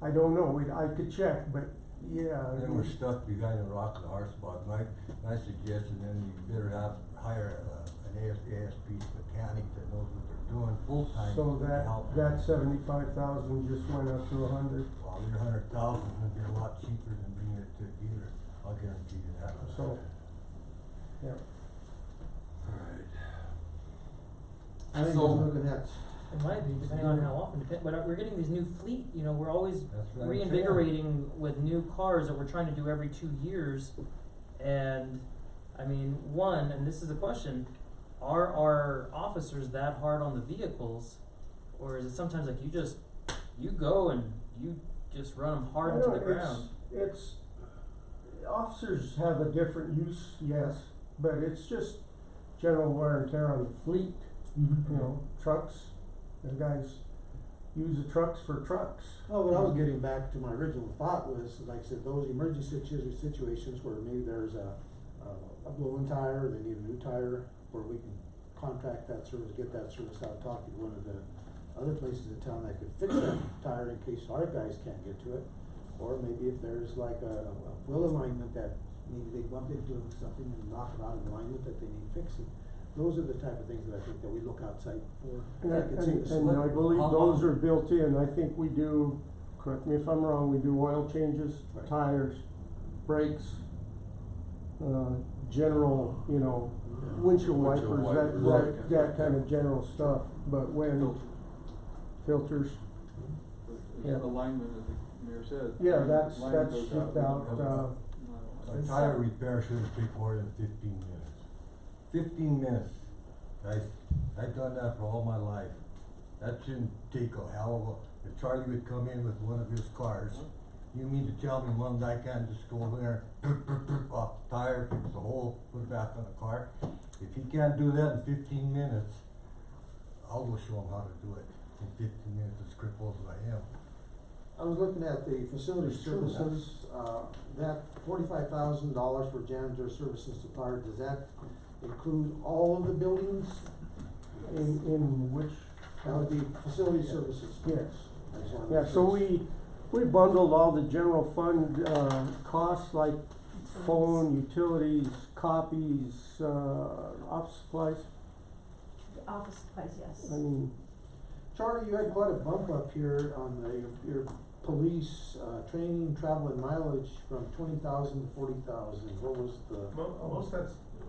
I don't know, I could check, but yeah. Then we're stuck behind a rock and a hard spot. My suggestion then you better hire an ASP mechanic that knows what they're doing full-time. So to help. that 75,000 just went up to 100, Well, your 100,000 would be a lot cheaper than bringing it to a dealer, I'll guarantee you that. so, yeah. Alright. I think So- we're looking at, It might be, depending on how often, but we're getting these new fleet, we're always That's what I'm reinvigorating with new cars that we're trying to do every 2 years. And, I mean, one, and this is the question, are our officers that hard on the vehicles? Or is it sometimes like you go and you just run them hard into the ground? It's, officers have a different use, yes, but it's just general wear and tear on the fleet, trucks, the guys use the trucks for trucks. well, what I was getting back to my original thought was, like I said, those emergency situations where maybe there's a blown tire, they need a new tire, where we can contract that service, get that service out, talk to one of the other places in town that could fix that tire in case our guys can't get to it. Or maybe if there's like a wheel alignment that maybe they bump into something and knock it out of alignment that they need fixing. Those are the type of things that I think that we look outside for. And What- I believe how those long- are built in, I think we do, correct me if I'm wrong, we do oil changes, Right. tires, brakes, general, you know, windshield Windshield wipers, wipers. that kind of general stuff, but when filters, Yeah, the lineman, as the mayor said. yeah, the that's lineman goes shipped we out, don't know. A tire repair shouldn't take more than 15 minutes. 15 minutes. I've done that for all my life. That shouldn't take a hell of a, if Charlie would come in with one of his cars, you mean to tell me one guy can't just go over there, off the tire, fix the hole, put it back on the car? If he can't do that in 15 minutes, I'll go show him how to do it in 15 minutes, as crippled as I am. I was looking at the facility It's true, services, that $45,000 for janitor services supplier, does that include all of the buildings? in which, That would be facility services. yes. I just wanted to Yeah, make so sure. we bundled all the general fund, costs like phone, utilities, copies, office supplies, Office supplies, yes. I mean, Charlie, you had quite a bump up here on your police, training, travel and mileage from 20,000 to 40,000. What was the?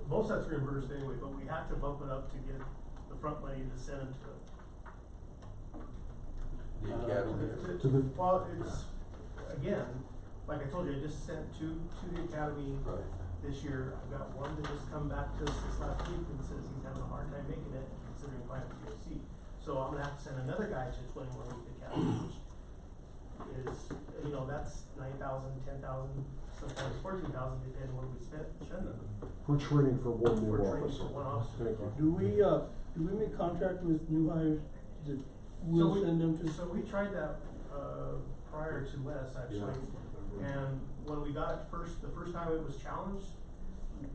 Most that's reimbursed anyway, but we have to bump it up to get the front money to send them to. The academy. To the, Well, it's, again, like I told you, I just sent two to the academy Right. this year. I've got one that just come back to us this last week and says he's having a hard time making it, considering applying for TCC. So I'm gonna have to send another guy to 21-week academy, which is, you know, that's 9,000, 10,000, sometimes 14,000, depending on what we spend. we're training for one new We're training officer. for one officer. Thank you. Do we make contact with new hires that we'll send them to? So we tried that, prior to Wes, actually, and when we got it the first time it was challenged,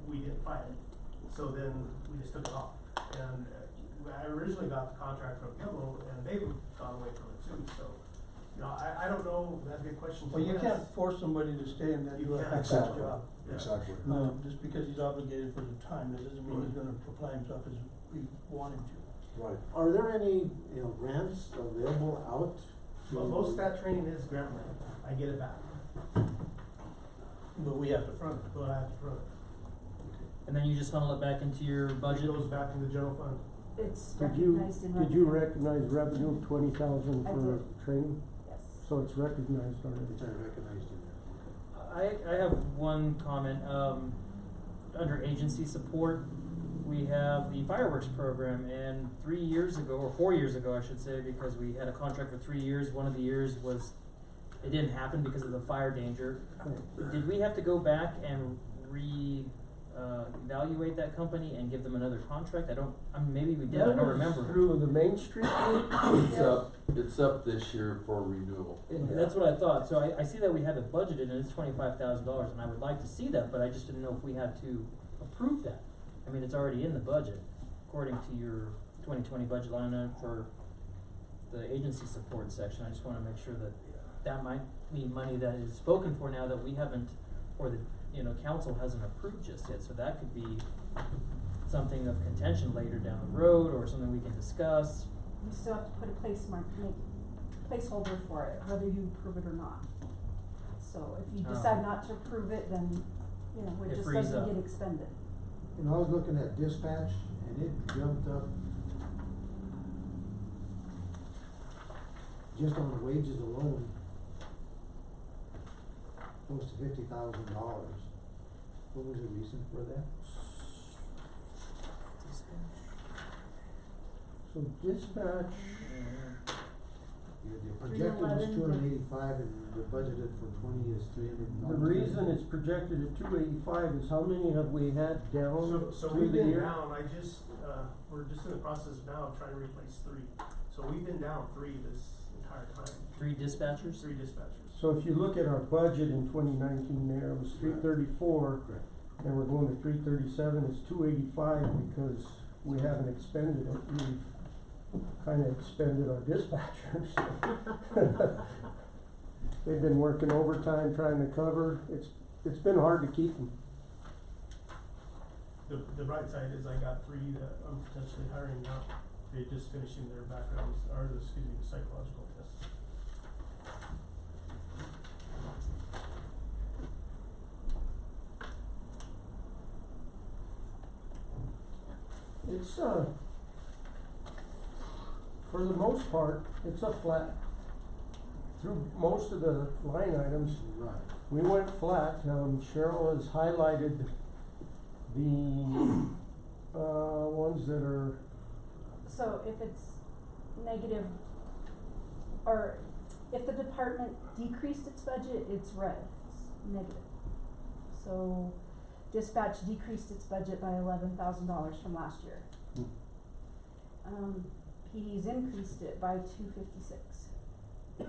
we didn't fight it. So then we just took it off, and I originally got the contract from Kimball, and they've gone away from it too, so, you know, I don't know, that'd be a question to Well, you Wes. can't force somebody to stay and then You do a can't. half-assed Exactly. job. Yeah. Exactly. Just because he's obligated for the time, that doesn't mean he's gonna apply himself as we want him to. Right. Are there any, grants available out? Well, most of that training is grant money, I get it back, But we have to front it. but I have to run it. And then you just funnel it back into your It budget? goes back in the general fund. It's did you, recognized in did you revenue. recognize revenue of 20,000 I for did. training? Yes. So it's recognized already. It's recognized in there. I have one comment, under agency support, we have the fireworks program, and 3 years ago, or 4 years ago, I should say, because we had a contract for 3 years, one of the years was, it didn't happen because of the fire danger. Did we have to go back and evaluate that company and give them another contract? Maybe we did, I don't That was remember. through the Main Street group? It's up this year for renewal. That's what I thought, so I see that we have it budgeted and it's $25,000, and I would like to see that, but I just didn't know if we had to approve that. I mean, it's already in the budget, according to your 2020 budget line item for the agency support section. I just wanna make sure that that might mean money that is spoken for now that we haven't, or the, council hasn't approved just yet, so that could be something of contention later down the road, or something we can discuss. You still have to put a placeholder for it, whether you approve it or not. So if you decide not to approve it, then, it It just frees doesn't up. get expended. I was looking at dispatch and it jumped up just on the wages alone, close to $50,000. What was the reason for that? So dispatch, The projected was 311, 285 and the budgeted for 20 is 300. the reason it's projected at 285 is how many have we had down So through we've the been year? down, we're just in the process now of trying to replace 3. So we've been down 3 this entire time, 3 dispatchers? 3 dispatchers. So if you look at our budget in 2019 there, it was 334, Correct. and we're going to 337, it's 285 because we haven't expended it. We've kinda expended our dispatchers. They've been working overtime trying to cover, it's been hard to keep them. The bright side is I got 3 that I'm potentially hiring now. They're just finishing their backgrounds, the psychological tests. It's, for the most part, it's a flat, through most of the line items, Right. we went flat. Cheryl has highlighted the, ones that are, So if it's negative, or if the department decreased its budget, it's red, it's negative. So dispatch decreased its budget by $11,000 from last year. PD's increased it by $256. I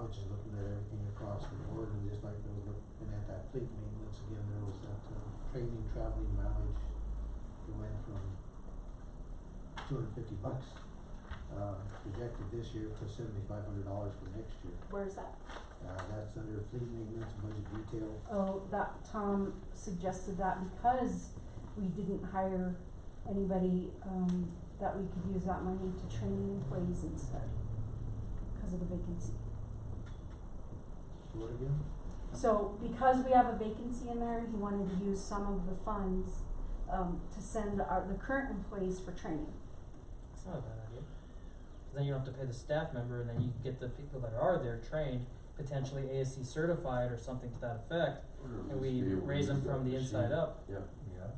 was just looking at everything across the board, and just like I was looking at that fleet maintenance again, there was that, training, traveling mileage, it went from $250, projected this year to $7,500 for next year. Where's that? That's under fleet maintenance, budget detail. Oh, that Tom suggested that because we didn't hire anybody, that we could use that money to train employees instead, because of the vacancy. What again? So because we have a vacancy in there, he wanted to use some of the funds, to send the current employees for training. It's not a bad idea. 'Cause then you don't have to pay the staff member, and then you can get the people that are there trained, potentially ASC certified or something to that effect, Or and we just be able to raise them use that from the machine. inside up. Yeah. Yeah.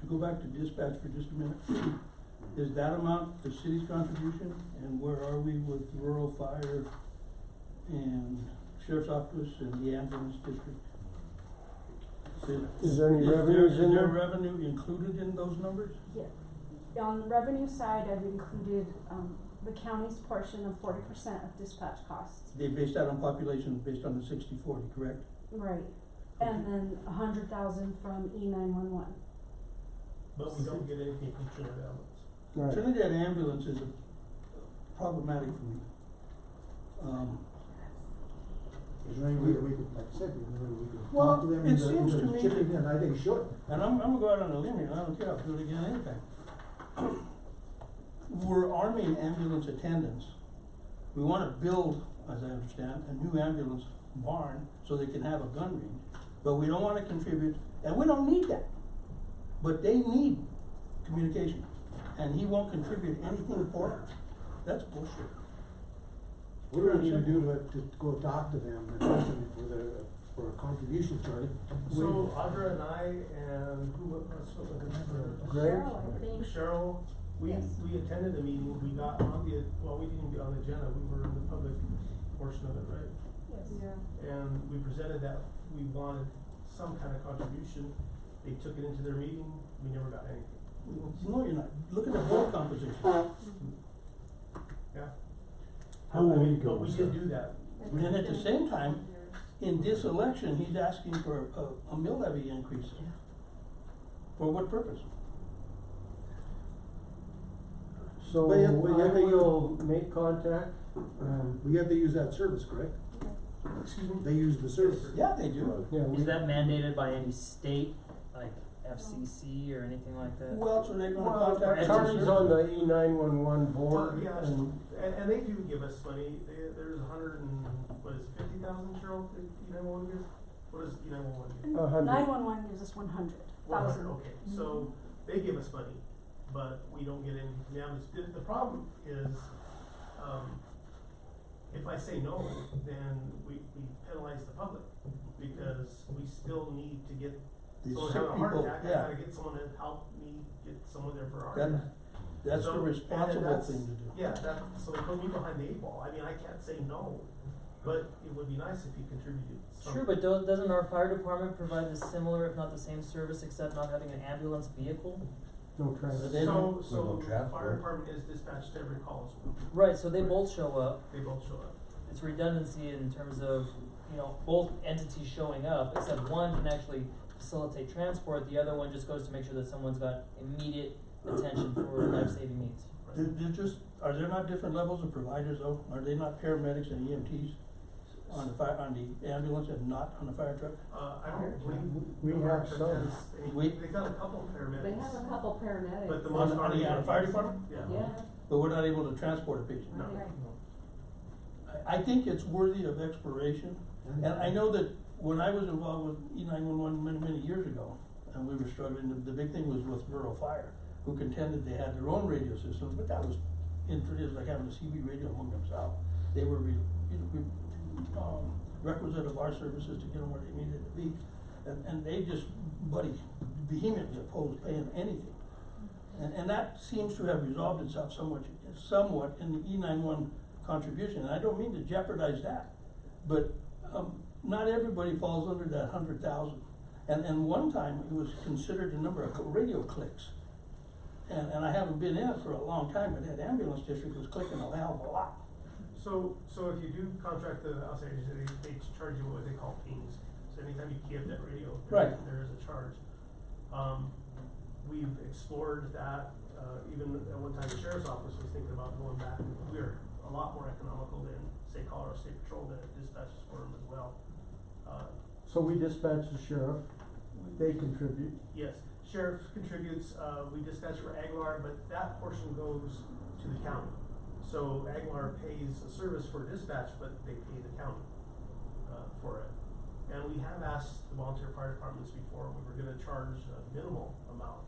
To go back to dispatch for just a minute, is that amount the city's contribution, and where are we with rural fire and sheriff's office and the ambulance district? Is there any revenues in Is there there? revenue included in those numbers? Yeah. On the revenue side, I've included, the county's portion of 40% of dispatch costs. They based that on population, based on the 60-40, correct? Right. And then 100,000 from E911. But we don't get anything from Trinidad. Right. Trinidad ambulance is problematic for me. Is there any way that we could, like I said, is there any way we could Well, talk to them it into seems to me chipping that- in? I think it should. And I'm gonna go out on a limb here, and I don't care, I'll do it again anytime. We're arming ambulance attendants. We wanna build, as I understand, a new ambulance barn so they can have a gun range, but we don't wanna contribute, and we don't need that. But they need communication, and he won't contribute anything for it. That's bullshit. What do we need to do to go talk to them and ask them for a contribution, Charlie? So Audra and I and who was it? Greg? Cheryl, I think. Cheryl, we attended the meeting, we got on the, well, we didn't even get on the agenda, we were in the public portion of it, right? Yes. Yeah. And we presented that we wanted some kind of contribution, they took it into their meeting, we never got anything. No, you're not. Look at the board composition. Yeah. How will we But go we with did that? do that. And at the same time, in this election, he's asking for a mill levy increase. For what purpose? So But yeah, I they- will make contact. We have to use that service, correct? Excuse me? They use the service. Yeah, they do. Yeah, we- Is that mandated by any state, like FCC or anything like that? Who else are they gonna Well, contact? Charlie's on the E911 board, Yeah, and and they do give us money, there's 50,000, Cheryl, E911 gives? What does E911 give? 100. 911 gives us 100,000. Okay, so they give us money, but we don't get any damage. The problem is, if I say no, then we penalize the public, because we still need to get These someone sick having a heart people, attack, I yeah. gotta get someone to help me get someone there for a heart That- attack. That's So, the and responsible that's- thing to do. Yeah, so it put me behind the 8 ball, I mean, I can't say no, but it would be nice if you contributed something. True, but doesn't our fire department provide the similar, if not the same service, except not having an ambulance vehicle? no transit. They don't- So no the fire transport. department is dispatched to every call, so Right, so they both show up. they both show up. It's redundancy in terms of, both entities showing up, except one can actually facilitate transport, the other one just goes to make sure that someone's got immediate attention for life-saving needs. Are there not different levels of providers though? Are they not paramedics and EMTs on the ambulance and not on the fire truck? I don't believe. We the fire have truck some. has any- We- They got a couple of paramedics. They have a couple paramedics. But the On most the- are on the fire EMTs. department? Yeah. Yeah. But we're not able to transport a patient. No. Right. I think it's worthy of exploration, and I know that when I was involved with E911 many years ago, and we were struggling, the big thing was with rural fire, who contended they had their own radio systems, but that was introduced like having a CB radio among themselves. They were requisite of our services to get them where they needed to be, and they just vehemently opposed paying anything. And that seems to have resolved itself somewhat in the E91 contribution, and I don't mean to jeopardize that, but, not everybody falls under that 100,000. And one time it was considered a number of radio clicks. And I haven't been in it for a long time, but that ambulance district was clicking a hell of a lot. So if you do contract the outside agency, they charge you what they call pings. So anytime you key up that radio, Right. there is a charge. We've explored that, even at one time the sheriff's office was thinking about going back, and we're a lot more economical than, say, Colorado State Patrol that dispatches for them as well. So we dispatch the sheriff, they contribute. Yes, sheriff contributes, we dispatch for Aguilar, but that portion goes to the county. So Aguilar pays a service for dispatch, but they pay the county, for it. And we have asked the volunteer fire departments before, we were gonna charge a minimal amount,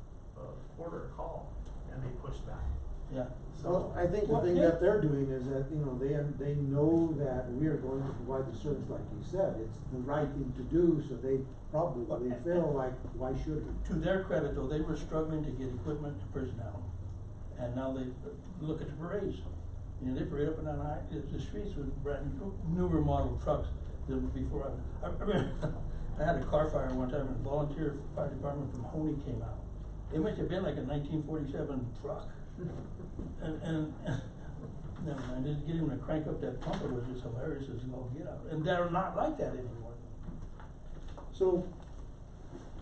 quarter a call, and they pushed back. Yeah. Well, I think the thing that they're doing is that, you know, they know that we are going to provide the service like you said. It's the right thing to do, so they probably feel like, why should we? To their credit though, they were struggling to get equipment and personnel, and now they look at the parades. You know, they parade up and down the streets with brand newer model trucks than before. I remember I had a car fire one time, and a volunteer fire department from Honey came out. It must have been like a 1947 truck. And never mind, just getting them to crank up that pump, it was just hilarious as all get out. And they're not like that anymore. So,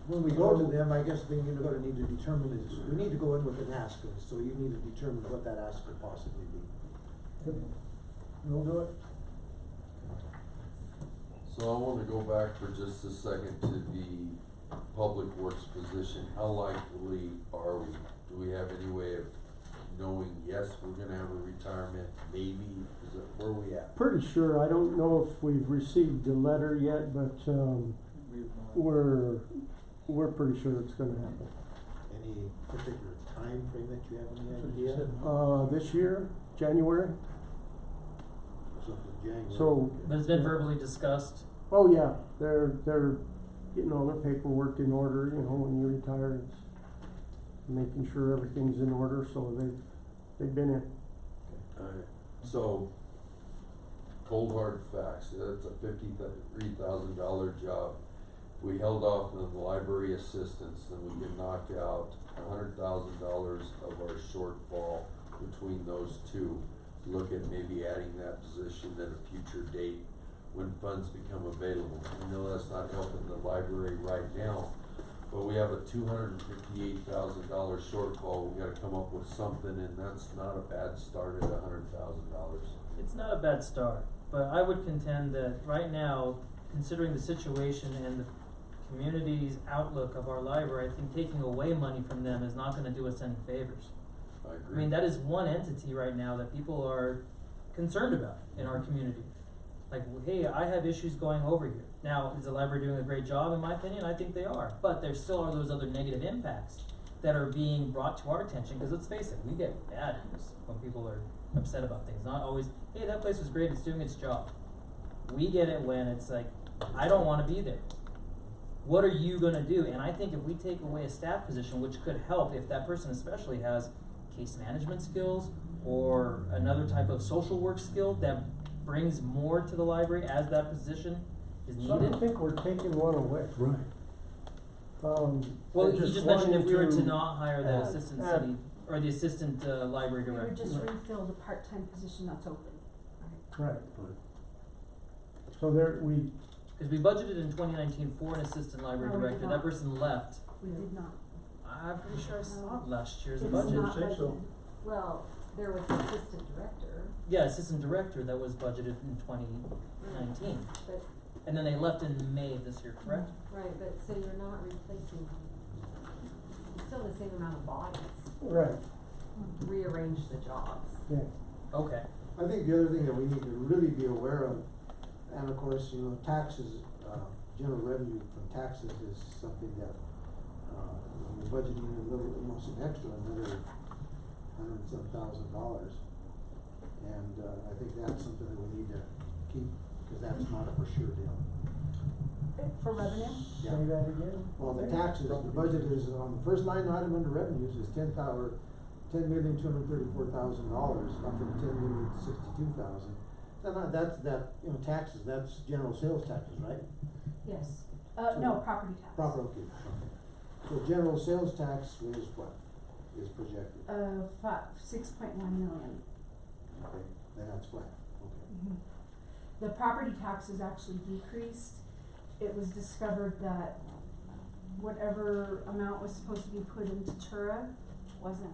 when we go to them, I guess the thing you're gonna need to determine is, we need to go in with an ask list, so you need to determine what that ask could possibly be. We'll do it. So I wanna go back for just a second to the public works position. How likely are we? Do we have any way of knowing, yes, we're gonna have a retirement, maybe, is it, where are we at? Pretty sure, I don't know if we've received the letter yet, but, we're pretty sure it's gonna happen. Any particular time frame that you have any idea? This year, January, So for January. so. But it's been verbally discussed. Oh, yeah, they're getting all their paperwork in order, you know, when you retire, it's making sure everything's in order, so they've been in. Alright, so, cold hard facts, that's a $53,000 job. We held off on the library assistants, and we can knock out $100,000 of our shortfall between those two. Look at maybe adding that position at a future date when funds become available. I know that's not helping the library right now, but we have a $258,000 shortfall. We gotta come up with something, and that's not a bad start at $100,000. It's not a bad start, but I would contend that right now, considering the situation and the community's outlook of our library, I think taking away money from them is not gonna do us any favors. I I agree. mean, that is one entity right now that people are concerned about in our community. Like, hey, I have issues going over here. Now, is the library doing a great job? In my opinion, I think they are. But there still are those other negative impacts that are being brought to our attention, because let's face it, we get bad news when people are upset about things. Not always, hey, that place was great, it's doing its job. We get it when it's like, I don't wanna be there. What are you gonna do? And I think if we take away a staff position, which could help if that person especially has case management skills or another type of social work skill that brings more to the library as that position is So I needed. don't think we're taking one away. Right. Well, they're you just mentioned wanting if we were to not hire the add- assistant add- city, or the assistant, library We director. would just refill the part-time position that's open. Right. So there, Cause we budgeted in 2019 for an assistant library No, we did director, not. that person left. We did not. I'm pretty sure I saw it last year's It's budget. not Say so. budgeted. Well, there was an assistant director, Yeah, assistant director that was budgeted in 2019, but, and then they left in May of this year, correct? right, but so you're not replacing, it's still the same amount of bodies, right, rearrange the jobs. yeah. Okay. I think the other thing that we need to really be aware of, and of course, you know, taxes, general revenue from taxes is something that, we're budgeting a little, some extra, another $100,000. And, I think that's something that we need to keep, cause that's not a for sure deal. For revenue? Yeah. Say that again? Well, the taxes, the budget is, on the first line item under revenues is $10,234,000, up from $10,062,000. So now that's, taxes, that's general sales taxes, right? Yes. So- No, property tax. Proper, okay. So general sales tax is what is projected? 6.1 million. Okay, then that's flat, okay. The property tax is actually decreased. It was discovered that whatever amount was supposed to be put into Tura wasn't.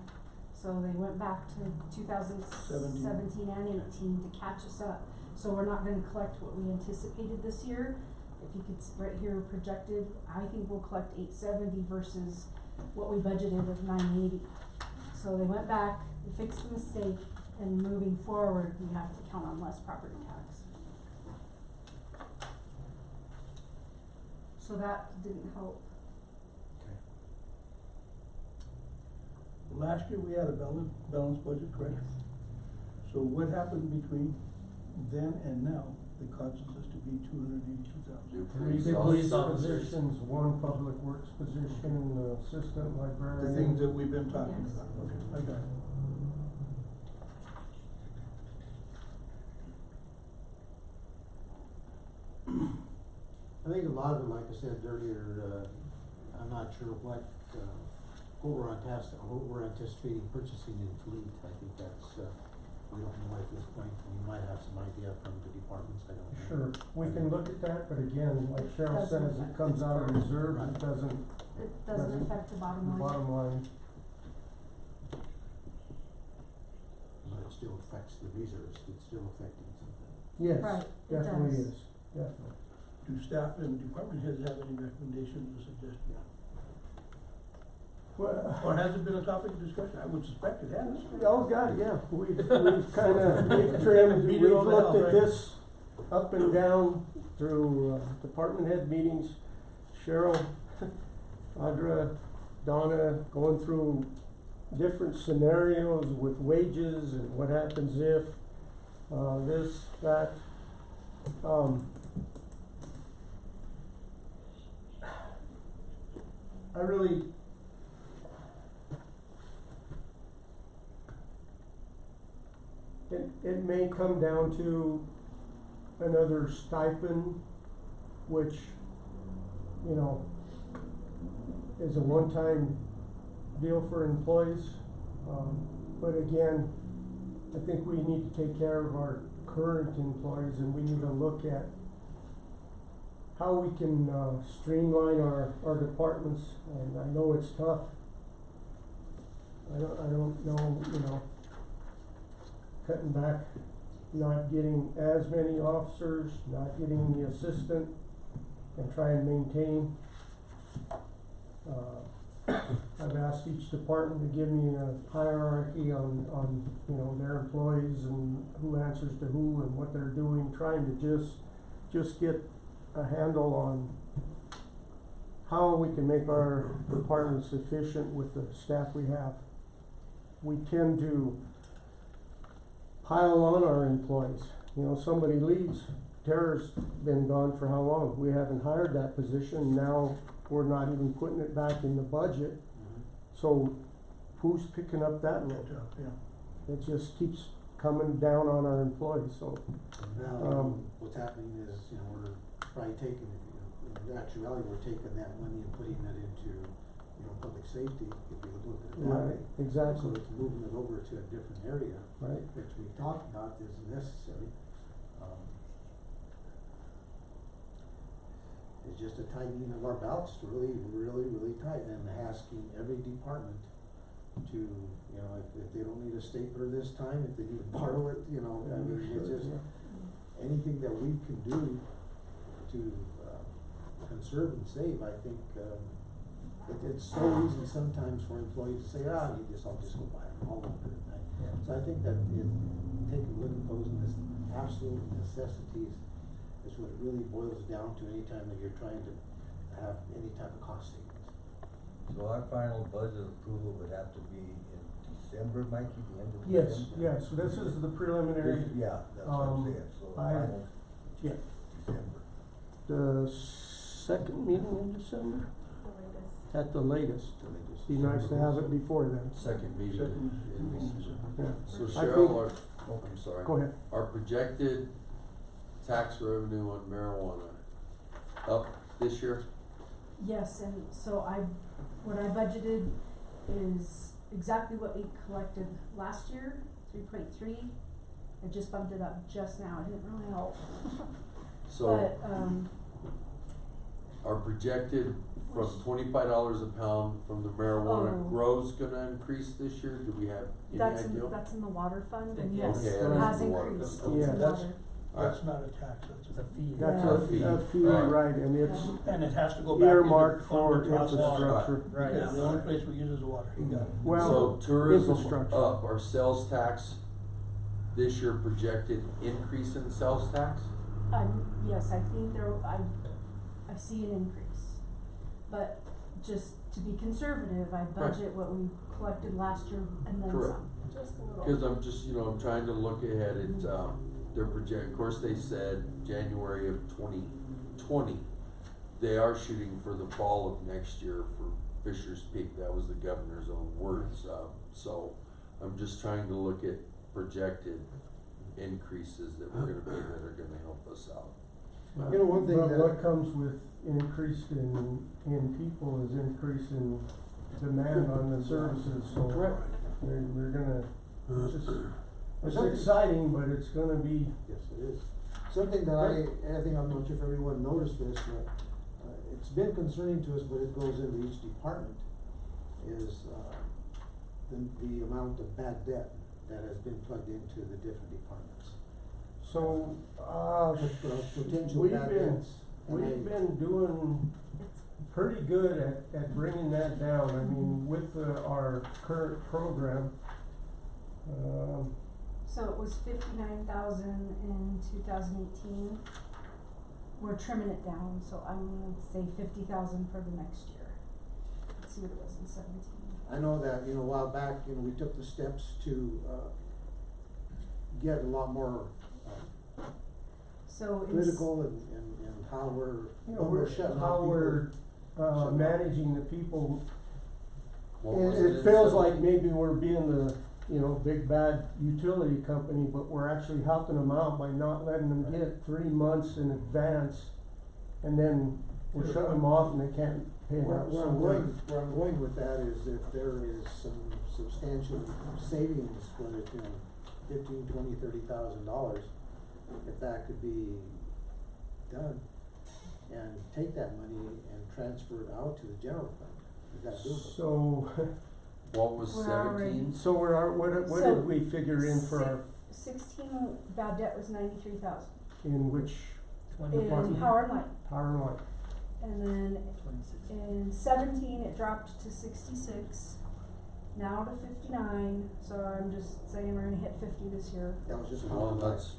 So they went back to 2017 and 18 to catch us up. So we're not gonna collect what we anticipated this year. If you could, right here projected, I think we'll collect 870 versus what we budgeted of 980. So they went back, they fixed the mistake, and moving forward, we have to count on less property tax. So that didn't help. Last year, we had a balanced budget, correct? So what happened between then and now that causes us to be $282,000? Three Police police officers. positions, one public works position, assistant librarian. The things that we've been talking Yes. about, okay, I got it. I think a lot of it, like I said earlier, I'm not sure what we're anticipating purchasing in fleet. I think that's, we don't know at this point. We might have some idea from the departments, I don't know. Sure, we can look at that, but again, like Cheryl Doesn't says, it affect- comes out of reserve, Right. it doesn't, It doesn't affect the bottom line. bottom line. But it still affects the reserves, it's still affecting something. Yes, Right, it definitely does. is, definitely. Do staff and department heads have any recommendations or suggestions? Well, Or has it been a topic of discussion? I would suspect it has. oh God, yeah, we've kinda, we've trimmed, Beat we've it all looked down, at right? this up and down through, department head meetings. Cheryl, Audra, Donna, going through different scenarios with wages and what happens if, this, that. I really, it may come down to another stipend, which, you know, is a one-time deal for employees. But again, I think we need to take care of our current employees, and we need to look at how we can streamline our departments, and I know it's tough. I don't know, you know, cutting back, not getting as many officers, not getting the assistant, and try and maintain. I've asked each department to give me a hierarchy on, you know, their employees and who answers to who and what they're doing, trying to just get a handle on how we can make our departments efficient with the staff we have. We tend to pile on our employees. You know, somebody leaves, Tara's been gone for how long? We haven't hired that position, now we're not even putting it back in the budget. So who's picking up that load? Yeah. It just keeps coming down on our employees, so. Now, what's happening is, you know, we're probably taking, in actuality, we're taking that money and putting it into, you know, public safety, if you look at it that way. Right, exactly. So it's moving it over to a different area, Right. which we've talked about is necessary. It's just a tightening of our belts, really tight, and asking every department to, you know, if they don't need a stapler this time, if they need to borrow it, you know, I mean, it's just anything that we can do to, conserve and save, I think, it's so easy sometimes for employees to say, I'll just go buy them all over it, right? So I think that taking a look at those absolute necessities, is what it really boils down to anytime that you're trying to have any type of cost savings. So our final budget approval would have to be in December, Mikey, the end of Yes, December? yes, this is the preliminary. Yeah, that's what I'm saying, so the I- final Yeah, December. the second meeting in December, The latest. at the latest. So they just- Be nice to have it before then. Second meeting in December. Yeah. So I Cheryl, think- I'm sorry. Go ahead. Our projected tax revenue on marijuana up this year? Yes, and so what I budgeted is exactly what we collected last year, 3.3. I just bumped it up just now, it didn't really help. So But, our projected from $25 a pound from the marijuana Oh. grow's gonna increase this year? Do we have any idea? that's in the water fund, and Okay, yes, that it is has the water increased, fund. it's Yeah, in that's- water. That's not a tax, that's It's a fee. That's Yeah. a fee, Right. right, and it's and it has to go back into earmarked fund for where it costs water. infrastructure. Right. Yeah, the only place we use is water, you got it. Well, So tourism infrastructure. up, our sales tax this year projected increase in sales tax? Yes, I think I see an increase, but just to be conservative, I budget what we collected last year and then Correct. some, just a little. Cause I'm just, I'm trying to look ahead at, their of course, they said January of 2020. They are shooting for the fall of next year for Fisher's Peak, that was the governor's own words, so I'm just trying to look at projected increases that we're gonna pay that are gonna help us out. You know, one thing But that- what comes with increase in people is increase in demand on the services, so. Correct. We're gonna, it's Something- exciting, but it's gonna be, Yes, it is. Something that I think, I'm not sure if everyone noticed this, but, it's been concerning to us, but it goes into each department, is, the amount of bad debt that has been plugged into the different departments. so, Potential we've bad been- debts. we've been doing pretty good at bringing that down. I mean, with our current program, So it was 59,000 in 2018. We're trimming it down, so I'm gonna say 50,000 for the next year. Let's see what it was in 17. I know that, a while back, we took the steps to, get a lot more, So it's. critical and how we're, you know, when we're shutting how off people. we're, shutting off. managing the people. What was It in feels 17? like maybe we're being the, big bad utility company, but we're actually helping them out by not letting them get 3 months in advance. And then we're shutting them off and they can't pay it out. Where I'm going with that is if there is some substantial savings, whether it's, $15,000, $20,000, $30,000, if that could be done, and take that money and transfer it out to the general fund, is that doable? So, What was We're already- 17? so what So, did we figure in for our, 16 bad debt was 93,000 in which 20, in Department. power and light, power and light? and then 26. in 17 it dropped to 66, now to 59. So I'm just saying we're gonna hit 50 this year. That was just. Well, that's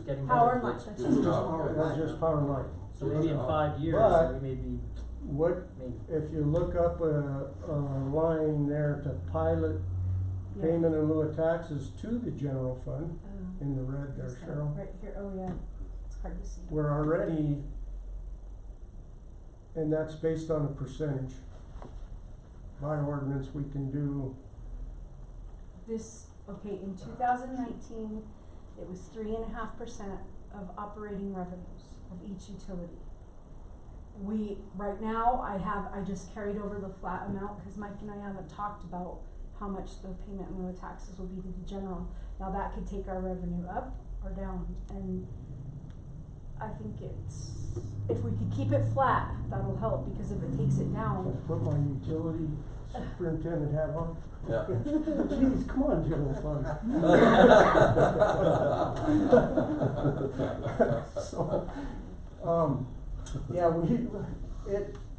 Getting Power better. and light, That's that's good just job, power and guys. That's light. just power and light. So maybe in 5 years, But- we may be, What, maybe. if you look up a line there to pilot Yeah. payment in lieu of taxes to the general fund, Uh, in the red there, is that Cheryl, right here, oh yeah, it's hard to see. we're already, and that's based on a percentage. By ordinance, we can do, This, okay, in 2019, it was 3.5% of operating revenues of each utility. Right now, I just carried over the flat amount, cause Mike and I haven't talked about how much the payment in lieu of taxes will be to the general. Now that could take our revenue up or down, and I think if we could keep it flat, that'll help, because if it takes it I down, put my utility superintendent hat on. Yeah. Geez, come on, general fund. So, yeah,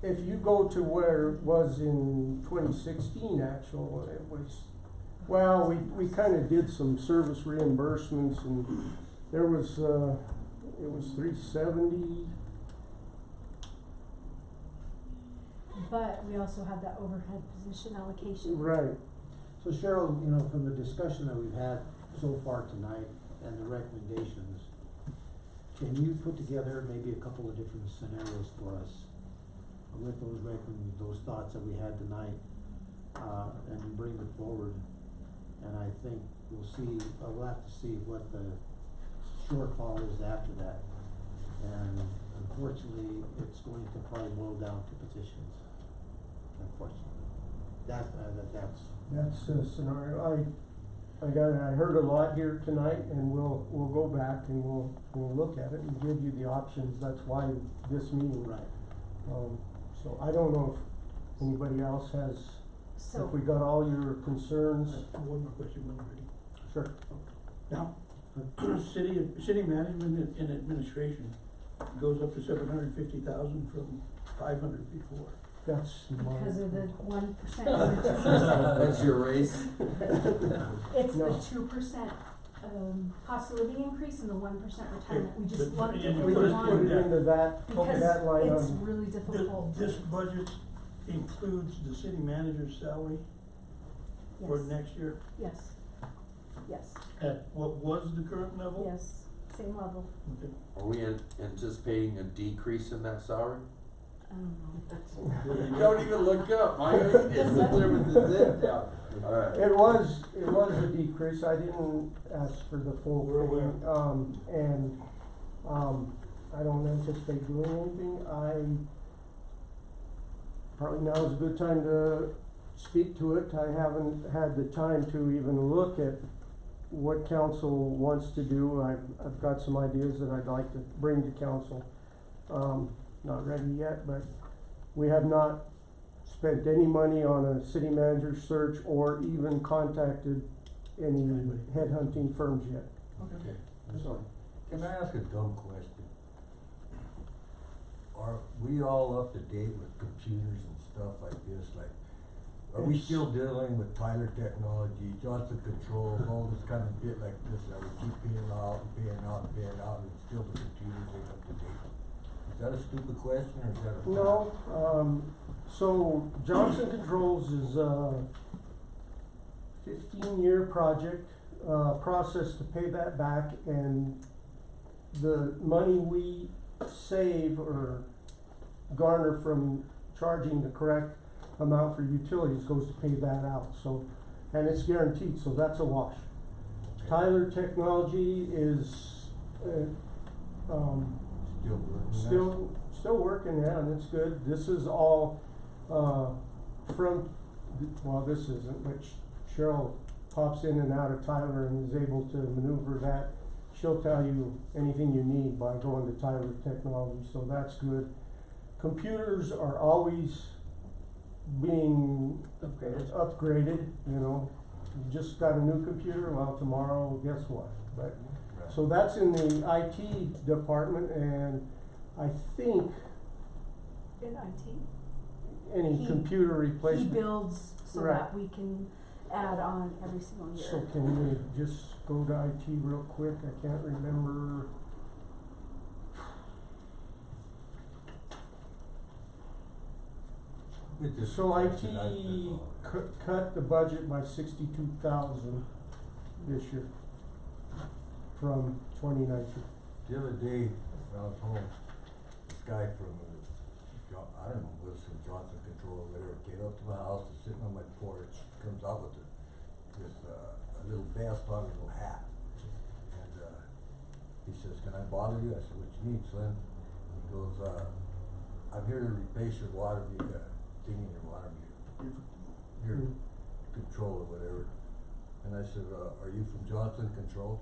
if you go to where it was in 2016, actual, it was, well, we kinda did some service reimbursements, and there was, it was 370. But we also had that overhead position allocation. Right. So Cheryl, you know, from the discussion that we've had so far tonight and the recommendations, can you put together maybe a couple of different scenarios for us with those thoughts that we had tonight, and bring it forward? And I think we'll have to see what the shortfall is after that. And unfortunately, it's going to probably boil down to positions, unfortunately. That's That's a scenario. I heard a lot here tonight, and we'll go back and we'll look at it and give you the options. That's why this meeting. right. So I don't know if anybody else has, So, if we got all your concerns. One more question, when you're ready. Sure. Now, city management and administration goes up to 750,000 from 500 before. That's my. because of the 1% and the 2%. That's your raise? It's No. the 2%, cost of living increase and the 1% retirement. We just But- lumped it and into We put it- just put it Yeah. into that, because that line it's item. really difficult. This budget includes the city manager's salary for Yes. next year Yes. Yes, at what was the current level? yes, same level. Okay. Are we anticipating a decrease in that salary? I don't know. You don't even look up, Mike, you just sit there with the zip down. Alright. It was a decrease. I didn't ask for the full We're aware. thing. I don't anticipate doing anything. Probably now is a good time to speak to it. I haven't had the time to even look at what council wants to do. I've got some ideas that I'd like to bring to council. Not ready yet, but we have not spent any money on a city manager search or even contacted any headhunting firms yet. Okay. So, Can I ask a dumb question? Are we all up to date with computers and stuff like this? Like, are we Yes. still dealing with Tyler Technology, Johnson Controls, all this kind of bit like this, that we keep paying out and paying out and paying out, and still the computers ain't up to date? Is that a stupid question, or is that a? no, so Johnson Controls is a 15-year project, process to pay that back, and the money we save or garner from charging the correct amount for utilities goes to pay that out, so, and it's guaranteed, so that's a wash. Tyler Technology is, Still working? still working, yeah, and it's good. This is all, from, well, this isn't, but Cheryl pops in and out of Tyler and is able to maneuver that. She'll tell you anything you need by going to Tyler Technology, so that's good. Computers are always being upgraded, you know. You just got a new computer, well, tomorrow, guess what? But, so that's in the IT department, and I think In IT. any He- computer He replacement. builds so Right. that we can add on every single year. So can we just go to IT real quick? I can't remember. It's just So a IT question, that's all. cut the budget by 62,000 this year from 2019. The other day, when I was home, this guy from, I don't know, was from Johnson Control or whatever, came up to my house, was sitting on my porch, comes out with a little vest on, a little hat. And, he says, "Can I bother you?" I said, "What you need, son?" He goes, "I'm here to replace your water meter, thing in your water meter, your control or whatever." And I said, "Are you from Johnson Control?"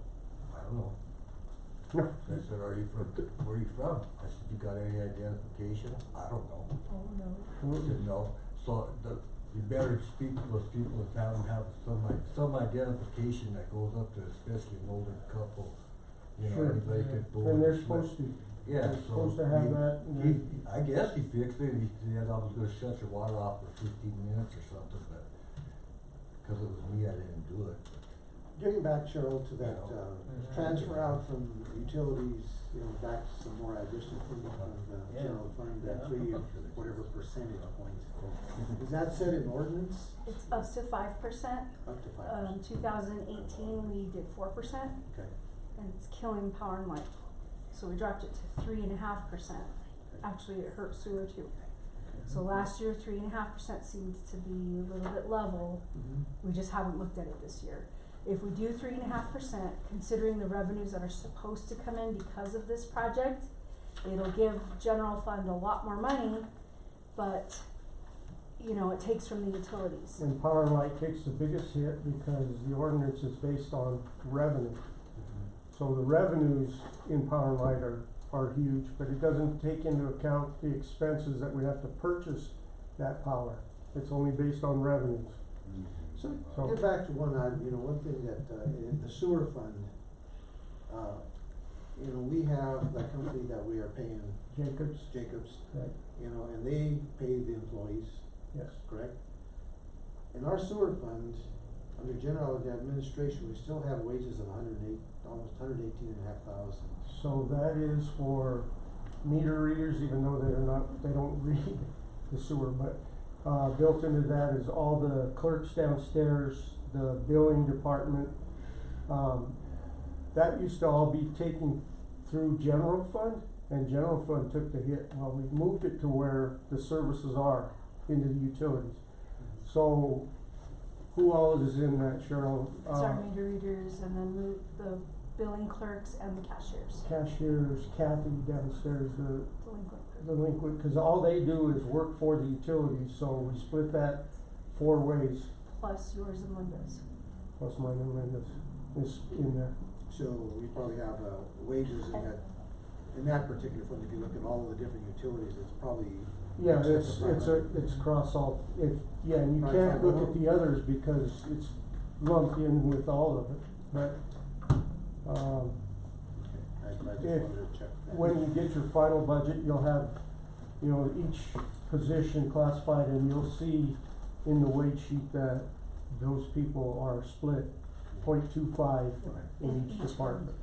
"I don't know." No. I said, "Are you from, where are you from?" I said, "You got any identification?" "I don't know." Oh, no. I said, "No." So you better speak to those people in town and have some identification that goes up to, especially an older couple. You know, Sure. anybody could go. And they're and supposed to. Yeah, They're so. supposed to have that, and He, then- I guess he fixed it, he said I was gonna shut your water off for 15 minutes or something, but, cause it was me, I didn't do it. getting back, Cheryl, to that, Mhm. transfer out from utilities, back to some more additional from the Yeah. general fund, that Yeah. 3 or whatever percentage points. Is that set in ordinance? It's up to 5%. Up to 5%? 2018, we did 4%, Okay. and it's killing power and light. So we dropped it to 3.5%. Actually, it hurt sewer too. So last year, 3.5% seemed to be a little bit level. Mm-hmm. We just haven't looked at it this year. If we do 3.5%, considering the revenues that are supposed to come in because of this project, it'll give general fund a lot more money, but, it takes from the utilities. And Power and Light takes the biggest hit because the ordinance is based on revenue. So the revenues in Power and Light are huge, but it doesn't take into account the expenses that we have to purchase that power. It's only based on revenues. So, So- get back to one item, one thing that, in the sewer fund, we have the company that we are paying, Jacobs, Jacobs, right, and they pay the employees, yes. correct? In our sewer fund, under general administration, we still have wages of almost 118,500. So that is for meter readers, even though they don't read the sewer, but, built into that is all the clerks downstairs, the billing department. That used to all be taken through general fund, and general fund took the hit. Well, we moved it to where the services are into the utilities. So, who all is in that, Cheryl? It's our meter readers and then the billing clerks and the cashiers, Cashiers, Kathy downstairs, the delinquent. delinquent, cause all they do is work for the utilities, so we split that 4 ways, Plus yours and Linda's. plus mine and Linda's is in there. So we probably have, wages in that particular fund, if you look at all the different utilities, it's probably. Yeah, excess of it's cross all, and you Right, can't right. look at the others because it's lumped in with all of it, but, Okay, I just wanted to check that. when you get your final budget, you'll have, each position classified, and you'll see in the wage sheet that those people are split 0.25 in each department.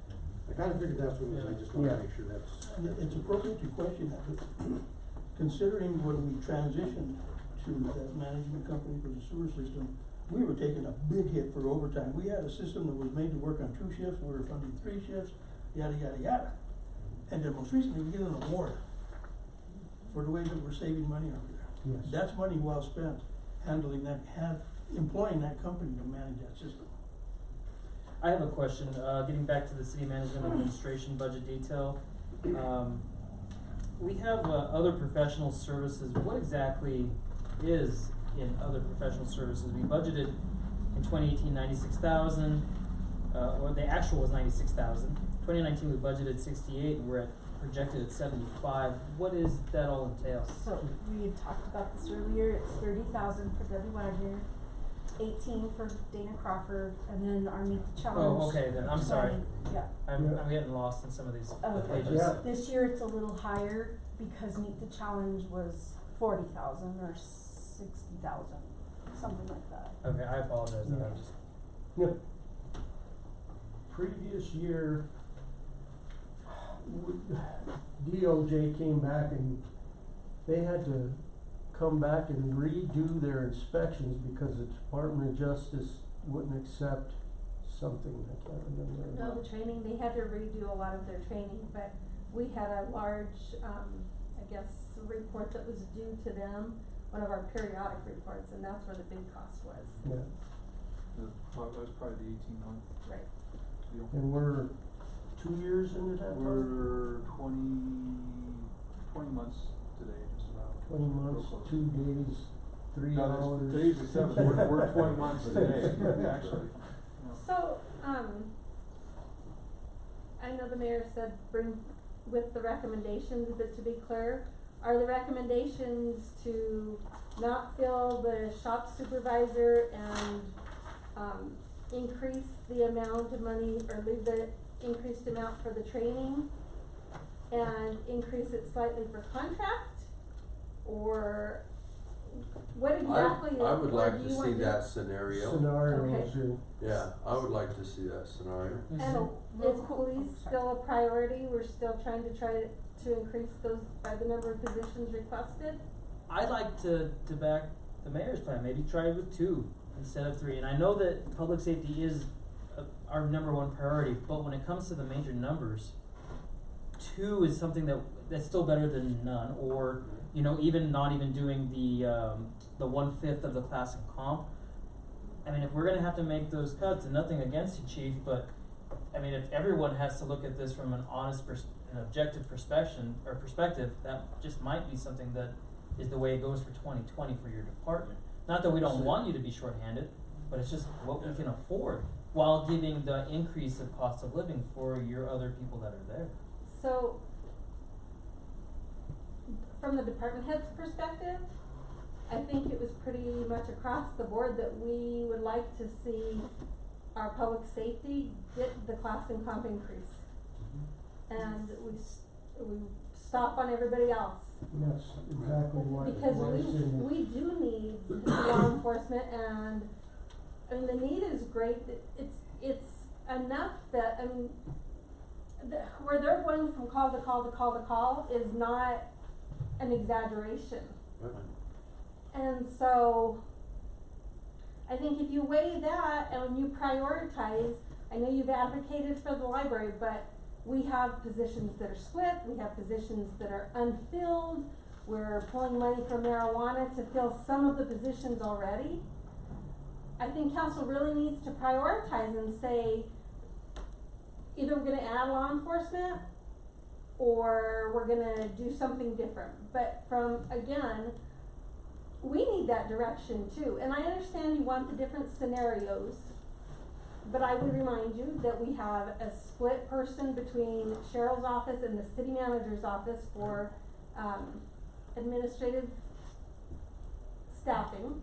I kinda figured that's what it was, I just wanted Yeah. to make sure that's. It's appropriate to question that, but considering when we transitioned to that management company for the sewer system, we were taking a big hit for overtime. We had a system that was made to work on 2 shifts, we were funding 3 shifts, yada, yada, yada. And then most recently, we get an award for the way that we're saving money over there. Yes. That's money well spent, employing that company to manage that system. I have a question, getting back to the city management administration budget detail. We have, other professional services, what exactly is in other professional services? We budgeted in 2018 96,000, or the actual was 96,000. 2019 we budgeted 68 and we're projected at 75. What is that all entail? So we had talked about this earlier, it's 30,000 for Debbie Wagner, 18 for Dana Crawford, and then our Meet the Challenge. Oh, okay, then, I'm sorry. 20, yeah. I'm getting lost in some of these Okay. pages. Yeah. This year it's a little higher because Meet the Challenge was 40,000 or 60,000, something like that. Okay, I apologize, then I just, Yep. Previous year, DOJ came back and they had to come back and redo their inspections because the Department of Justice wouldn't accept something, I can't remember. No, the training, they had to redo a lot of their training, but we had a large, report that was due to them, one of our periodic reports, and that's where the big cost was. Yeah, That was probably the 18 month Right. deal. and we're 2 years into that part? We're 20 months today, just about. 20 months, Real close. 2 days, 3 No, hours. Today's the 7th, we're 20 months today, actually. Yeah. So, I know the mayor said bring with the recommendations, but to be clear, are the recommendations to not fill the shop supervisor and, increase the amount of money, or leave the increased amount for the training and increase it slightly for contract? Or what exactly I would or like do to you see want that scenario. Scenarios Okay. and, Yeah, I would like to see that scenario. And Real is quick- police sorry. still a priority? We're still trying to increase those by the number of positions requested? I'd like to back the mayor's plan, maybe try with 2 instead of 3, and I know that public safety is our number 1 priority, but when it comes to the major numbers, 2 is something that's still better than none, or, you know, even not even doing the 1/5 of the class and comp. I mean, if we're gonna have to make those cuts, and nothing against you, chief, but, I mean, if everyone has to look at this from an honest an objective perspective, that just might be something that is the way it goes for 2020 for your department. Not that we don't want you to be shorthanded, but it's just what we can afford, while giving the increase of cost of living for your other people that are there. So, from the department head's perspective, I think it was pretty much across the board that we would like to see our public safety get the class and comp increase. And we stop on everybody else. yes, exactly what, Because what is in it. we do need law enforcement, and, I mean, the need is great, it's enough that, I mean, where they're going from call to call to call to call is not an exaggeration. And so, I think if you weigh that and when you prioritize, I know you've advocated for the library, but we have positions that are split, we have positions that are unfilled, we're pulling money from marijuana to fill some of the positions already. I think council really needs to prioritize and say, either we're gonna add law enforcement, or we're gonna do something different. But again, we need that direction too, and I understand you want the different scenarios, but I would remind you that we have a split person between Cheryl's office and the city manager's office for, administrative staffing.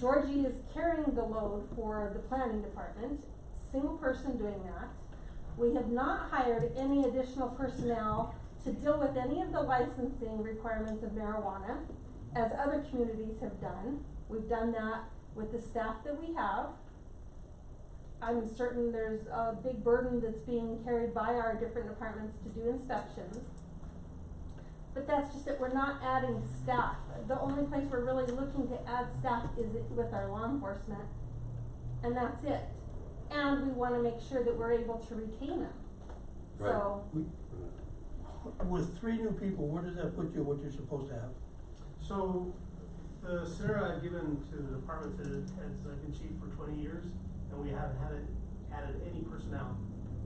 Georgie is carrying the load for the planning department, single person doing that. We have not hired any additional personnel to deal with any of the licensing requirements of marijuana, as other communities have done. We've done that with the staff that we have. I'm certain there's a big burden that's being carried by our different departments to do inspections. But that's just it, we're not adding staff. The only place we're really looking to add staff is with our law enforcement, and that's it. And we wanna make sure that we're able to retain them. Right. So, With 3 new people, where does that put you, what you're supposed to have? So, the scenario I've given to the department heads, I've been chief for 20 years, and we haven't added any personnel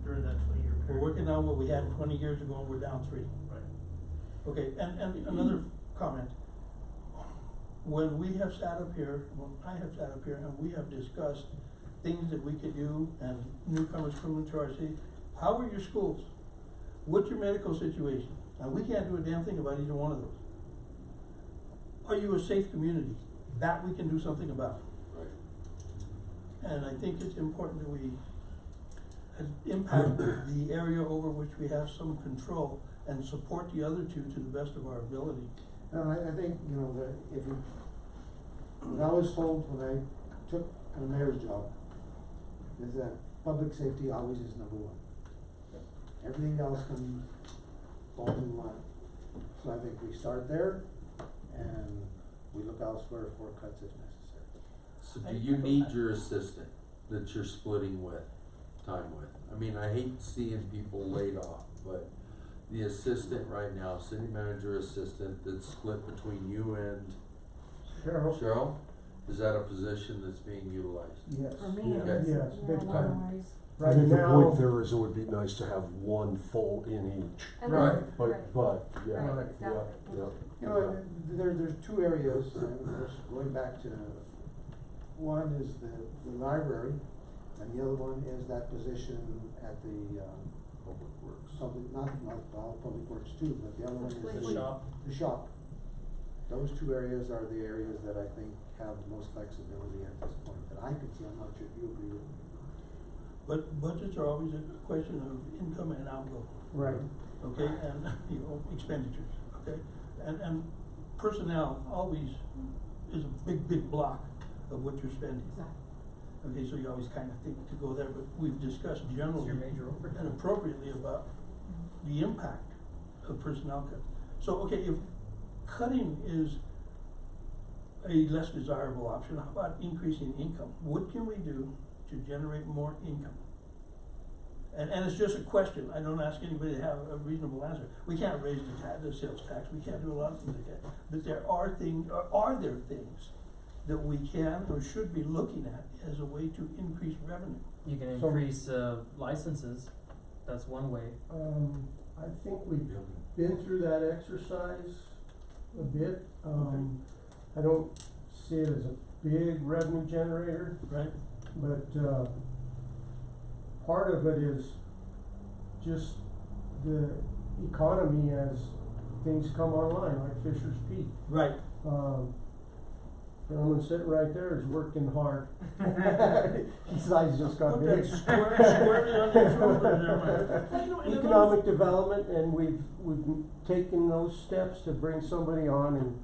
during that 20-year We're period. working on what we had 20 years ago, and we're down 3. Right. Okay, and another comment. When we have sat up here, well, I have sat up here and we have discussed things that we could do and newcomers coming to our city, how are your schools? What's your medical situation? And we can't do a damn thing about either one of those. Are you a safe community? That we can do something about. Right. And I think it's important that we impact the area over which we have some control and support the other 2 to the best of our ability. And I think, you know, that what I was told when I took the mayor's job is that public safety always is number 1. Everything else can fall in line. So I think we start there and we look elsewhere for cuts if necessary. So do you need your assistant that you're splitting time with? I mean, I hate seeing people laid off, but the assistant right now, city manager assistant, that's split between you and Cheryl, is that a position that's being utilized? Yes. For me, Yeah. it is. Yes, big Yeah, time. no worries. I Right think the now, point there is it would be nice to have 1 full in each, and Right. that's, but, yeah, Right, yeah, exactly. yeah. You know, there's 2 areas, going back to, one is the library, and the other one is that position at the, Public Works. not public works too, but the other one is The shop. the shop. Those 2 areas are the areas that I think have the most flexibility at this point, that I could see. I'm not sure if you agree with me. But budgets are always a question of income and outgo. right, Okay, and, expenditures, okay? And personnel always is a big block of what you're spending. Exactly. Okay, so you always kind of think to go there, but we've discussed It's generally your major overhead. and appropriately about the impact of personnel cut. So, okay, if cutting is a less desirable option, how about increasing income? What can we do to generate more income? And it's just a question, I don't ask anybody to have a reasonable answer. We can't raise the sales tax, we can't do a lot of things like that. But there are things, or are there things that we can or should be looking at as a way to increase revenue? You can So- increase, licenses, that's one way. I think we've been through that exercise a bit. I don't see it as a big revenue generator, Right? but, part of it is just the economy as things come online, like Fisher's Peak. Right. Gentleman sitting right there is working hard. His eyes just got Put big. that squarely on your shoulder there, man. You know, and Economic development, and we've taken those steps to bring somebody on, and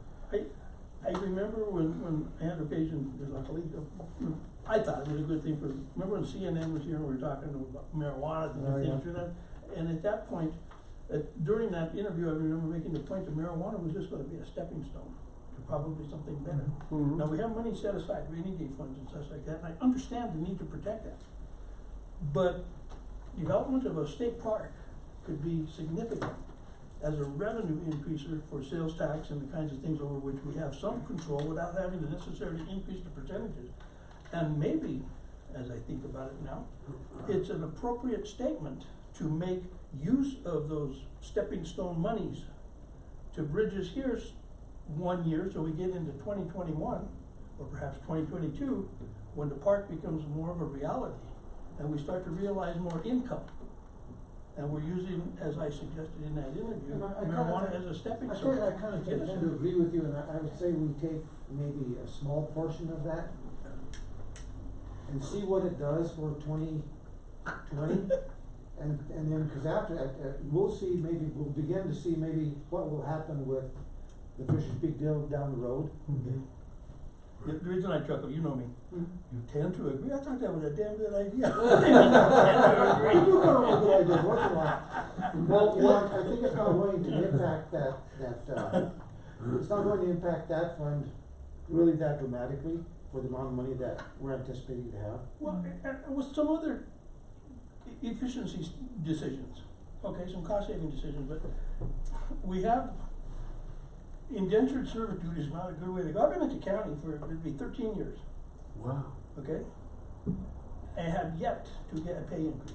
I remember when I had occasion, luckily, I thought it was a good thing remember when CNN was here and we were talking about marijuana and Oh, things yeah. through that? And at that point, during that interview, I remember making the point that marijuana was just gonna be a stepping stone to probably something better. Mhm. Now, we have money set aside, rainy day funds and such like that, and I understand the need to protect that. But development of a state park could be significant as a revenue increaser for sales tax and the kinds of things over which we have some control without having to necessarily increase the percentages. And maybe, as I think about it now, it's an appropriate statement to make use of those stepping stone monies to bridge us here 1 year, so we get into 2021, or perhaps 2022, when the park becomes more of a reality, and we start to realize more income. And we're using, as I suggested in that interview, And I marijuana kinda- as a stepping I stone. kind of tend to agree with you, and I would say we take maybe a small portion of that and see what it does for 2020, and then, cause after that, we'll begin to see maybe what will happen with the Fisher's Peak deal down the road. The reason I chuckle, you know me, you tend to agree, I thought that was a damn good idea. You do come up with good ideas once in a while. Well, You know, I think it's not going to impact it's not going to impact that fund really that dramatically for the amount of money that we're anticipating to have. Well, and with some other efficiency decisions, okay, some cost saving decisions, but we have indentured servitude is not a good way to go. I've been at the county for, it'd be 13 years, Wow. okay? I have yet to get a pay increase.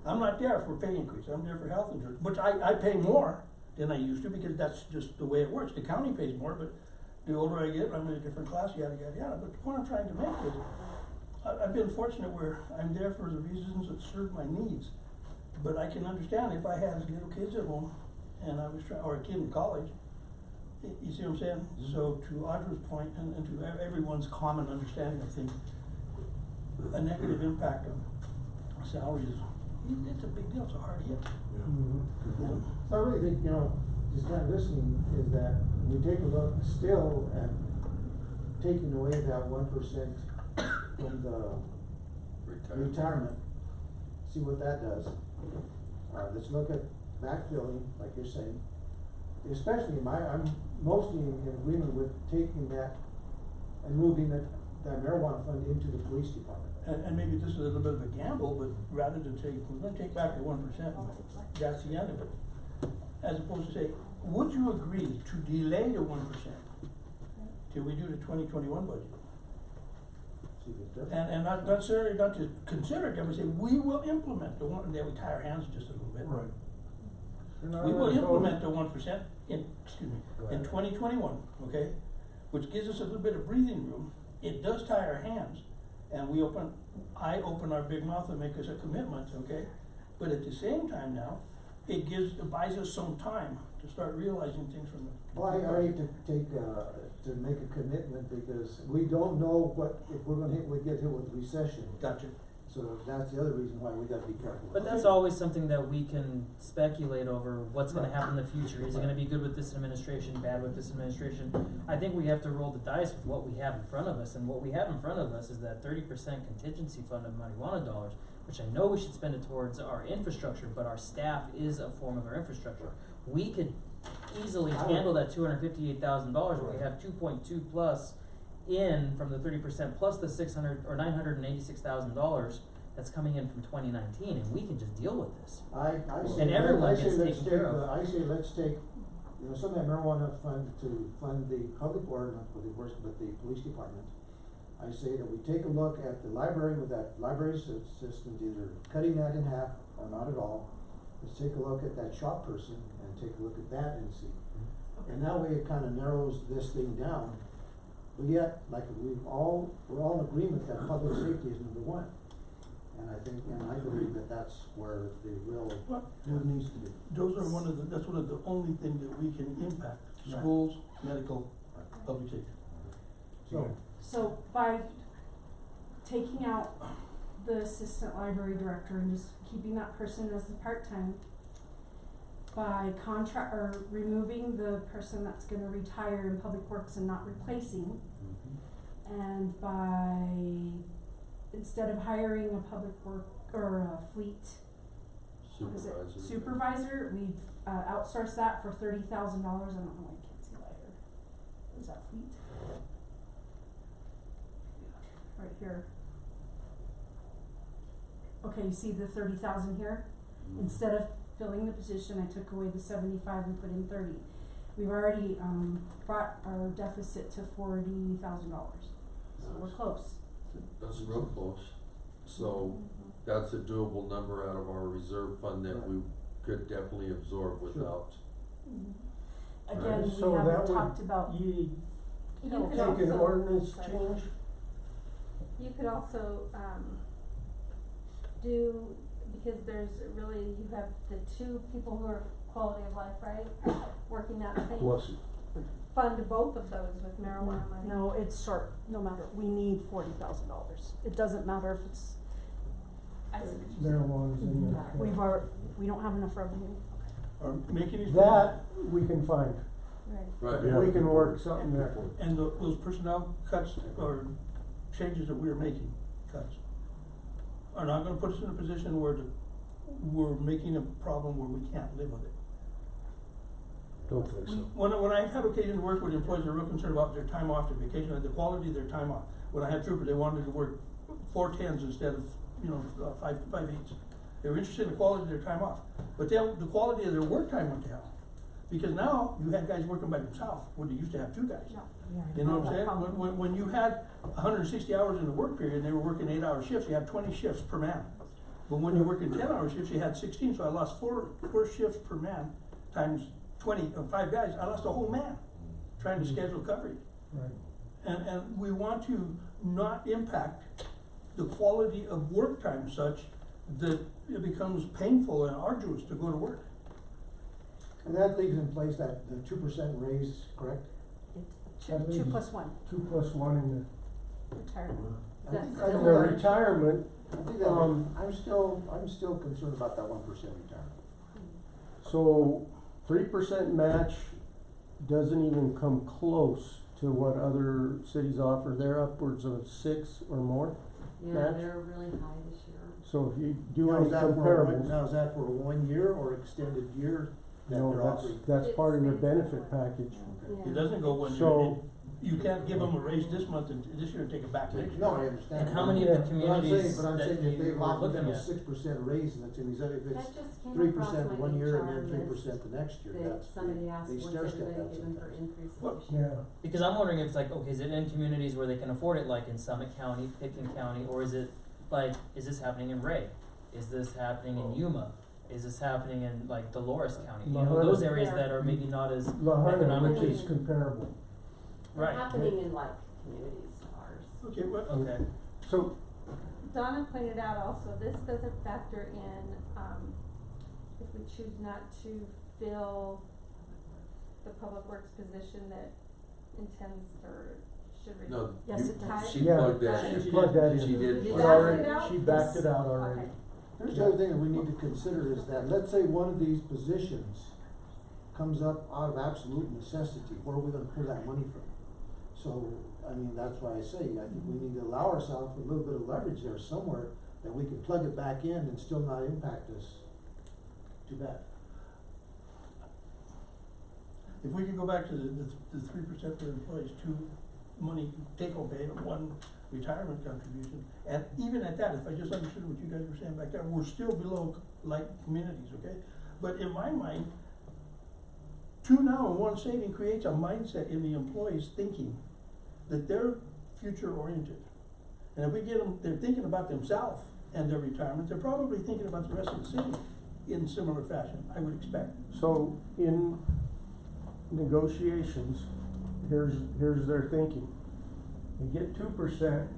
I'm not there for pay increase, I'm there for health insurance, which I pay more than I used to because that's just the way it works. The county pays more, but the older I get, I'm in a different class, yada, yada, yada. But the point I'm trying to make is, I've been fortunate where I'm there for the reasons that serve my needs. But I can understand if I had little kids at home and I was or a kid in college, you see what I'm saying? So to Audra's point and to everyone's common understanding of things, a negative impact on salaries, it's a big deal, it's a hard hit. So I really think, just kind of listening, is that we take a look still at taking away that 1% from the retirement, see what that does. Let's look at backfilling, like you're saying, especially I'm mostly in agreement with taking that and moving that marijuana fund into the police department. And maybe this is a little bit of a gamble, but rather than say, we're gonna take back the 1%, that's the end of it. As opposed to say, would you agree to delay the 1% till we do the 2021 budget? See if it does. And not necessarily not to consider it, then we say, we will implement the one, and then we tie our hands just a little bit. Right. We will implement the 1% in 2021, okay? Which gives us a little bit of breathing room. It does tie our hands, and I open our big mouth and make us a commitment, okay? But at the same time now, it buys us some time to start realizing things from the. Well, I hate to make a commitment because we don't know if we get hit with recession. Gotcha. So that's the other reason why we gotta be careful. But that's always something that we can speculate over, what's gonna happen in the future, is it gonna be good with this administration, bad with this administration? I think we have to roll the dice with what we have in front of us, and what we have in front of us is that 30% contingency fund of marijuana dollars, which I know we should spend it towards our infrastructure, but our staff is a form of our infrastructure. We could easily handle that $258,000, where we have 2.2 plus in from the 30% plus the $600 or $986,000 that's coming in from 2019, and we can just deal with this. I say, And everyone I say gets let's taken take, care of. I say let's take, you know, some of that marijuana fund to fund the public, or not public works, but the police department. I say that we take a look at the library with that library system, either cutting that in half or not at all. Let's take a look at that shop person and take a look at that and see. And that way it kinda narrows this thing down. But yet, like we're all in agreement that public safety is number one. And I think, and I believe that that's where the real, What? what needs to be. Those are that's one of the only things that we can impact, Right. schools, medical, public safety. So by taking out the assistant library director and just keeping that person as the part-time, by or removing the person that's gonna retire in public works and not replacing, and by, instead of hiring a public work, or a fleet, what is it, supervisor, we've, outsourced that for $30,000, I don't know why I can't see that here. Is that fleet? Right here. Okay, you see the 30,000 here? Instead of filling the position, I took away the 75 and put in 30. We've already, brought our deficit to $40,000, so we're close. That's real close. So that's a doable number out of our reserve fund that we could definitely absorb without. Again, So we that haven't would- talked about. You could Take an also- ordinance sorry. change? You could also, do, because there's really, you have the two people who are quality of life, right? Working that same, Bless you. fund both of those with marijuana money. No, it's short, no matter, we need $40,000. It doesn't matter if it's, I see what you're saying. Marijuana's in there. we don't have enough revenue. Or making these. That, we can find. Right. Right. We can work something there. And those personnel cuts or changes that we're making, cuts, are not gonna put us in a position where we're making a problem where we can't live with it. Don't think so. When I've had occasion to work with employees, they're real concerned about their time off, their vacation, the quality of their time off. When I had troopers, they wanted to work 4/10s instead of, 5/8s. They were interested in the quality of their time off, but the quality of their work time went down. Because now, you had guys working by themselves, when they used to have two guys. No. You know what I'm saying? When you had 160 hours in the work period, and they were working 8-hour shifts, you had 20 shifts per man. But when you're working 10-hour shifts, you had 16, so I lost four shifts per man, times 20, 5 guys, I lost a whole man, trying to schedule coverage. Right. And we want to not impact the quality of work time such that it becomes painful and arduous to go to work. And that leaves in place that the 2% raise, correct? Two plus one, 2 plus 1 in retirement. I That's think- the, I in think the that- retirement, I think that, I'm still concerned about that 1% retirement. so 3% match doesn't even come close to what other cities offer. They're upwards of 6 or more. Yeah, Match? they're really high this year. So if you do Now, any is that for comparables. now, is that for 1 year or extended year that No, they're offering? that's part of their It's- benefit package. Okay. It doesn't go 1 year. So- You can't give them a raise this month and this year and take it back next year. No, I understand. And how many of Yeah. the communities But I'm that saying if you they were offer them looking a at? 6% raise and it's in these other, if That it's just came 3% across one my year and HR then list 3% the next year, that that's, somebody asked, they what's stair step everybody that given for sometimes. increases What? this year? Yeah. Because I'm wondering if it's like, okay, is it in communities where they can afford it, like in Summit County, Pickens County, or is it like, is this happening in Ray? Is this happening in Yuma? Is this happening in like Dolores County? You know, those areas that are maybe not as Lahaina, which economically. is comparable. They're Right. happening in like communities, ours. Okay, what? Okay. So, Donna pointed out also, this doesn't factor in, if we choose not to fill the public works position that intends or should No, Yes, you- it ties. she Yeah, plugged that in. she plugged that in. She did You plug backed it it in. out? She backed it out already. Okay. There's the other thing that we need to consider is that, let's say one of these positions comes up out of absolute necessity, where are we gonna pull that money from? So, I mean, that's why I say, I think we need to allow ourselves a little bit of leverage there somewhere, that we can plug it back in and still not impact us too bad. If we could go back to the 3% for employees, 2 money take-home pay, and 1 retirement contribution, and even at that, if I just understood what you guys were saying back there, we're still below like communities, okay? But in my mind, 2 now and 1 saving creates a mindset in the employees thinking that they're future oriented. And if we get them, they're thinking about themselves and their retirement, they're probably thinking about the rest of the city in similar fashion, I would expect. So in negotiations, here's their thinking. They get 2%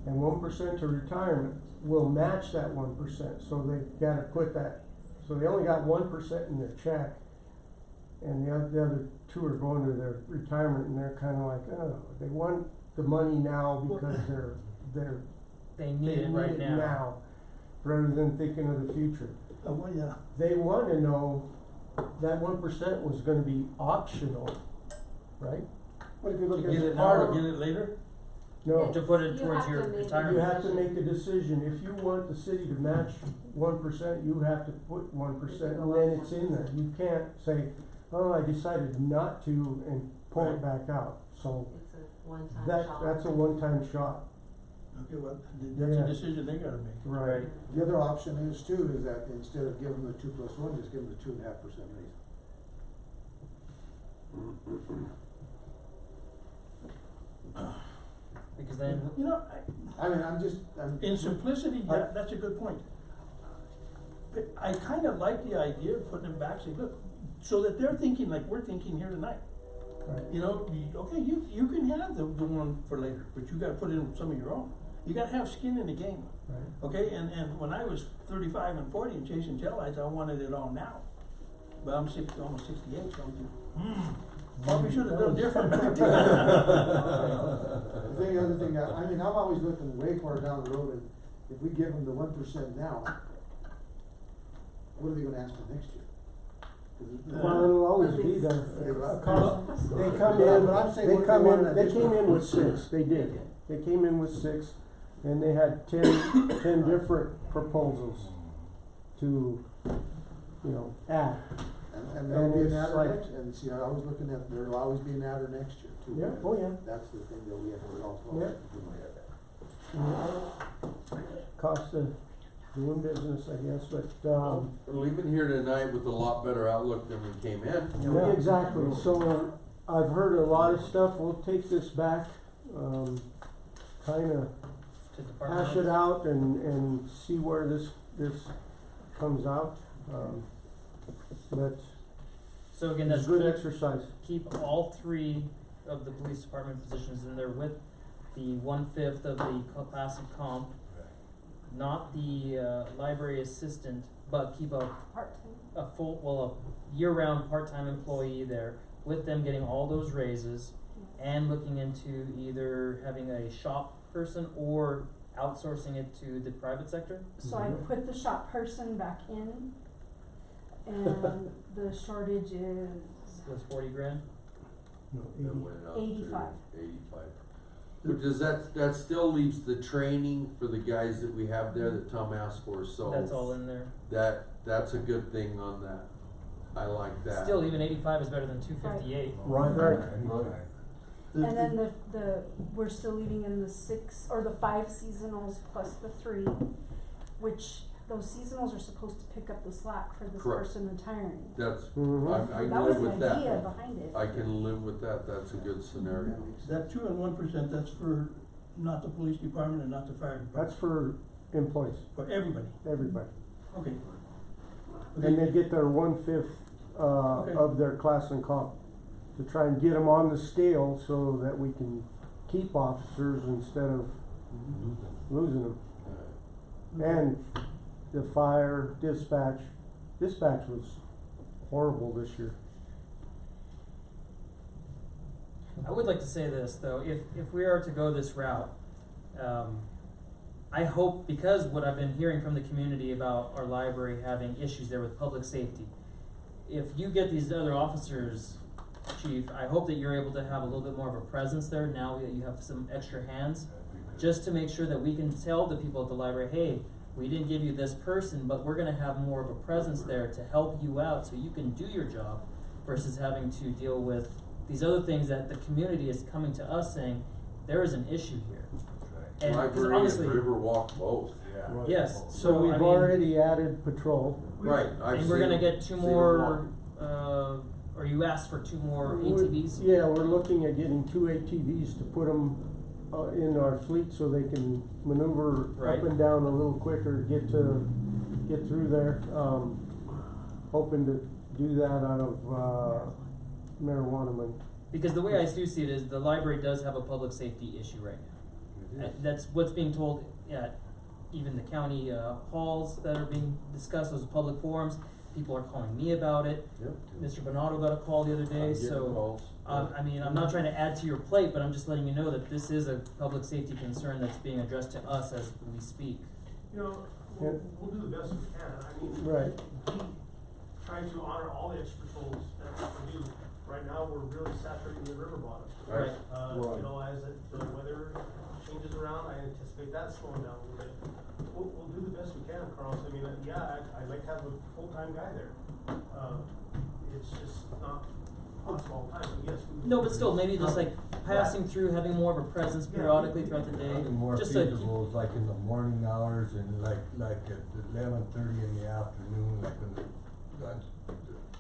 and 1% to retirement, will match that 1%, so they gotta put that, so they only got 1% in their check. And the other 2 are going to their retirement, and they're kinda like, oh, they want the money now because they're They need it right now. rather than thinking of the future. Well, yeah. They wanna know that 1% was gonna be optional, right? But if you look To at get the it now part or of, get it later? No, To put it You towards have your to make- retirement. you have to make a decision. If you want the city to match 1%, you have to put 1%, and then it's in there. You can't say, oh, I decided not to, and pull it back out. So It's a one-time shot. that's a one-time shot. Okay, well, that's Yeah. a decision they gotta make. Right. the other option is too, is that instead of giving them the 2+1, just give them the 2.5% raise. Because then, You know, I mean, in simplicity, yeah, that's a good point. But I kinda like the idea of putting them back, say, look, so that they're thinking like we're thinking here tonight. Right. You know, okay, you can have the one for later, but you gotta put in some of your own. You gotta have skin in the game, Right. okay? And when I was 35 and 40 and chasing taillights, I wanted it all now. But I'm almost 68, so I'm thinking, probably should have done different back then. The other thing, I mean, I'm always looking way far down the road, and if we give them the 1% now, what are they gonna ask for next year? 'Cause Well, it'll always be there. They come in, But I'm saying, they what if come they want in, an they additional- came in with 6, they did. They came in with 6, and they had 10 different proposals to, add. And there'll be And an it's adder like- next, and see, I was looking at, there'll always be an adder next year too. Yeah, oh yeah. That's the thing that we have to also. Yeah. Cost of doing business, I guess, but, We're leaving here tonight with a lot better outlook than we came in. yeah, exactly. So I've heard a lot of stuff. We'll take this back, kinda to department hash it heads. out and see where this comes out. But So again, it's that's good keep, exercise. keep all 3 of the police department positions in there with the 1/5 of the classic comp, not the library assistant, but keep Part-time. a year-round part-time employee there with them getting all those raises and looking into either having a shop person or outsourcing it to the private sector. So I put the shop person back in, and the shortage is Was 40 grand. That went up to 85. 85. But does that still leaves the training for the guys that we have there that Tom asked for, so. That's all in there. That's a good thing on that. I like that. Still, even 85 is better than 258. Right. And then we're still leaving in the 6 or the 5 seasonals plus the 3, which those seasonals are supposed to pick up the slack for this Correct. person retiring. That's, Mhm. I That can was live the with idea that. behind it. I can live with that, that's a good scenario. That 2 and 1%, that's for not the police department and not the fire department. That's for employees, For everybody, everybody. okay. And they get their 1/5 Okay. of their class and comp to try and get them on the scale so that we can keep officers instead of losing them. And the fire, dispatch was horrible this year. I would like to say this, though, if we are to go this route, I hope, because what I've been hearing from the community about our library having issues there with public safety, if you get these other officers, Chief, I hope that you're able to have a little bit more of a presence there now that you have some extra hands, just to make sure that we can tell the people at the library, hey, we didn't give you this person, but we're gonna have more of a presence there to help you out so you can do your job, versus having to deal with these other things that the community is coming to us saying, there is an issue here. And 'cause Library honestly, and Riverwalk both. Yeah. Right. yes, So so I we've mean, already added patrol. Right, I've and we're gonna seen- get two seen more, them or you asked for two more We're- ATVs? Yeah, we're looking at getting 2 ATVs to put them in our fleet so they can maneuver Right. up and down a little quicker, get through there. Hoping to do that out of, marijuana money. Because the way I do see it is the library does have a public safety issue right now. That's what's being told at even the county halls that are being discussed, those public forums. People are calling me about it. Yep. Mr. Bernardo got a call the other day, I'm getting so, calls. I mean, I'm not trying to add to your plate, but I'm just letting you know that this is a public safety concern that's being addressed to us as we speak. You know, we'll do the best we can, I mean, Right. we trying to honor all the extra patrols that we can do. Right now, we're really saturating the river bottom. Right. Right. You know, as the weather changes around, I anticipate that slowing down a little bit. We'll do the best we can, Carlos, I mean, yeah, I'd like to have a full-time guy there. It's just not possible all the time, but yes, we. No, but still, maybe just like passing through, having more of a presence periodically throughout the day, Something more just to keep. feasible is like in the morning hours and like at 11:30 in the afternoon, like when the guns, the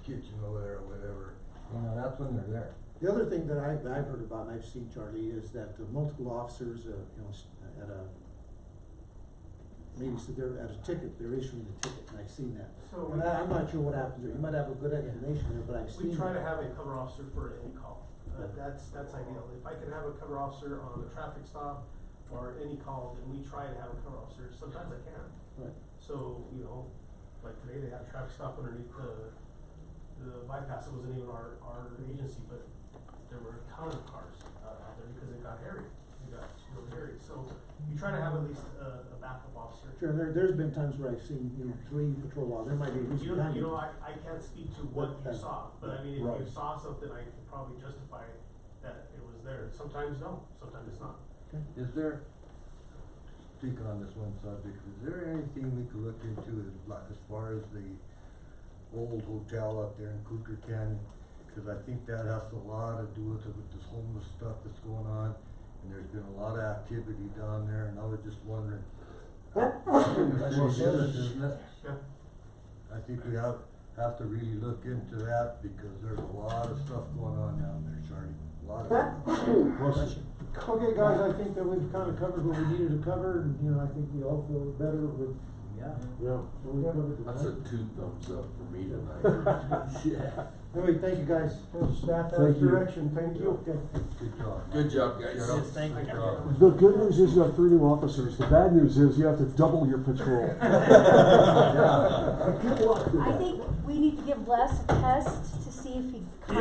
kitchen over there or whatever, you know, that's when they're there. The other thing that I've heard about and I've seen, Charlie, is that multiple officers, at a, maybe so they're at a ticket, they're issuing a ticket, and I've seen that. So And I'm not sure what happens there, you might have a good explanation there, but I've seen We try to that. have a cover officer for any call. That's ideal. If I can have a cover officer on a traffic stop or any call, then we try to have a cover officer. Sometimes I can't. Right. So, you know, like today they had a traffic stop underneath the bypass. It wasn't even our agency, but there were a ton of cars out there because it got hairy. It got real hairy. So you try to have at least a backup officer. Sure, there's been times where I've seen, 3 patrol officers, there might be at least You behind know, I can't speak to what you That- saw, but I mean, if Right. you saw something, I could probably justify that it was there. Sometimes no, sometimes it's not. Is there, speaking on this one subject, is there anything we could look into as far as the old hotel up there in Cougar Canyon? Cause I think that has a lot to do with this homeless stuff that's going on, and there's been a lot of activity down there, and I was just wondering. Isn't it? Yeah. I think we have to really look into that, because there's a lot of stuff going on down there, Charlie, a lot of stuff. Okay, guys, I think that we've kinda covered what we needed to cover, and, I think we all feel better with Yeah. Yeah. what we covered That's a tonight. 2 thumbs up for me tonight. Yeah. Anyway, thank you guys. Staff has Thank you. direction, thank you. Okay. Good job. Good job, guys. Sheriff, Yes, thank you. good job. The good news is you have 3 new officers. The bad news is you have to double your patrol. Good luck with I that. think we need to give Les a test to see if he. Yeah.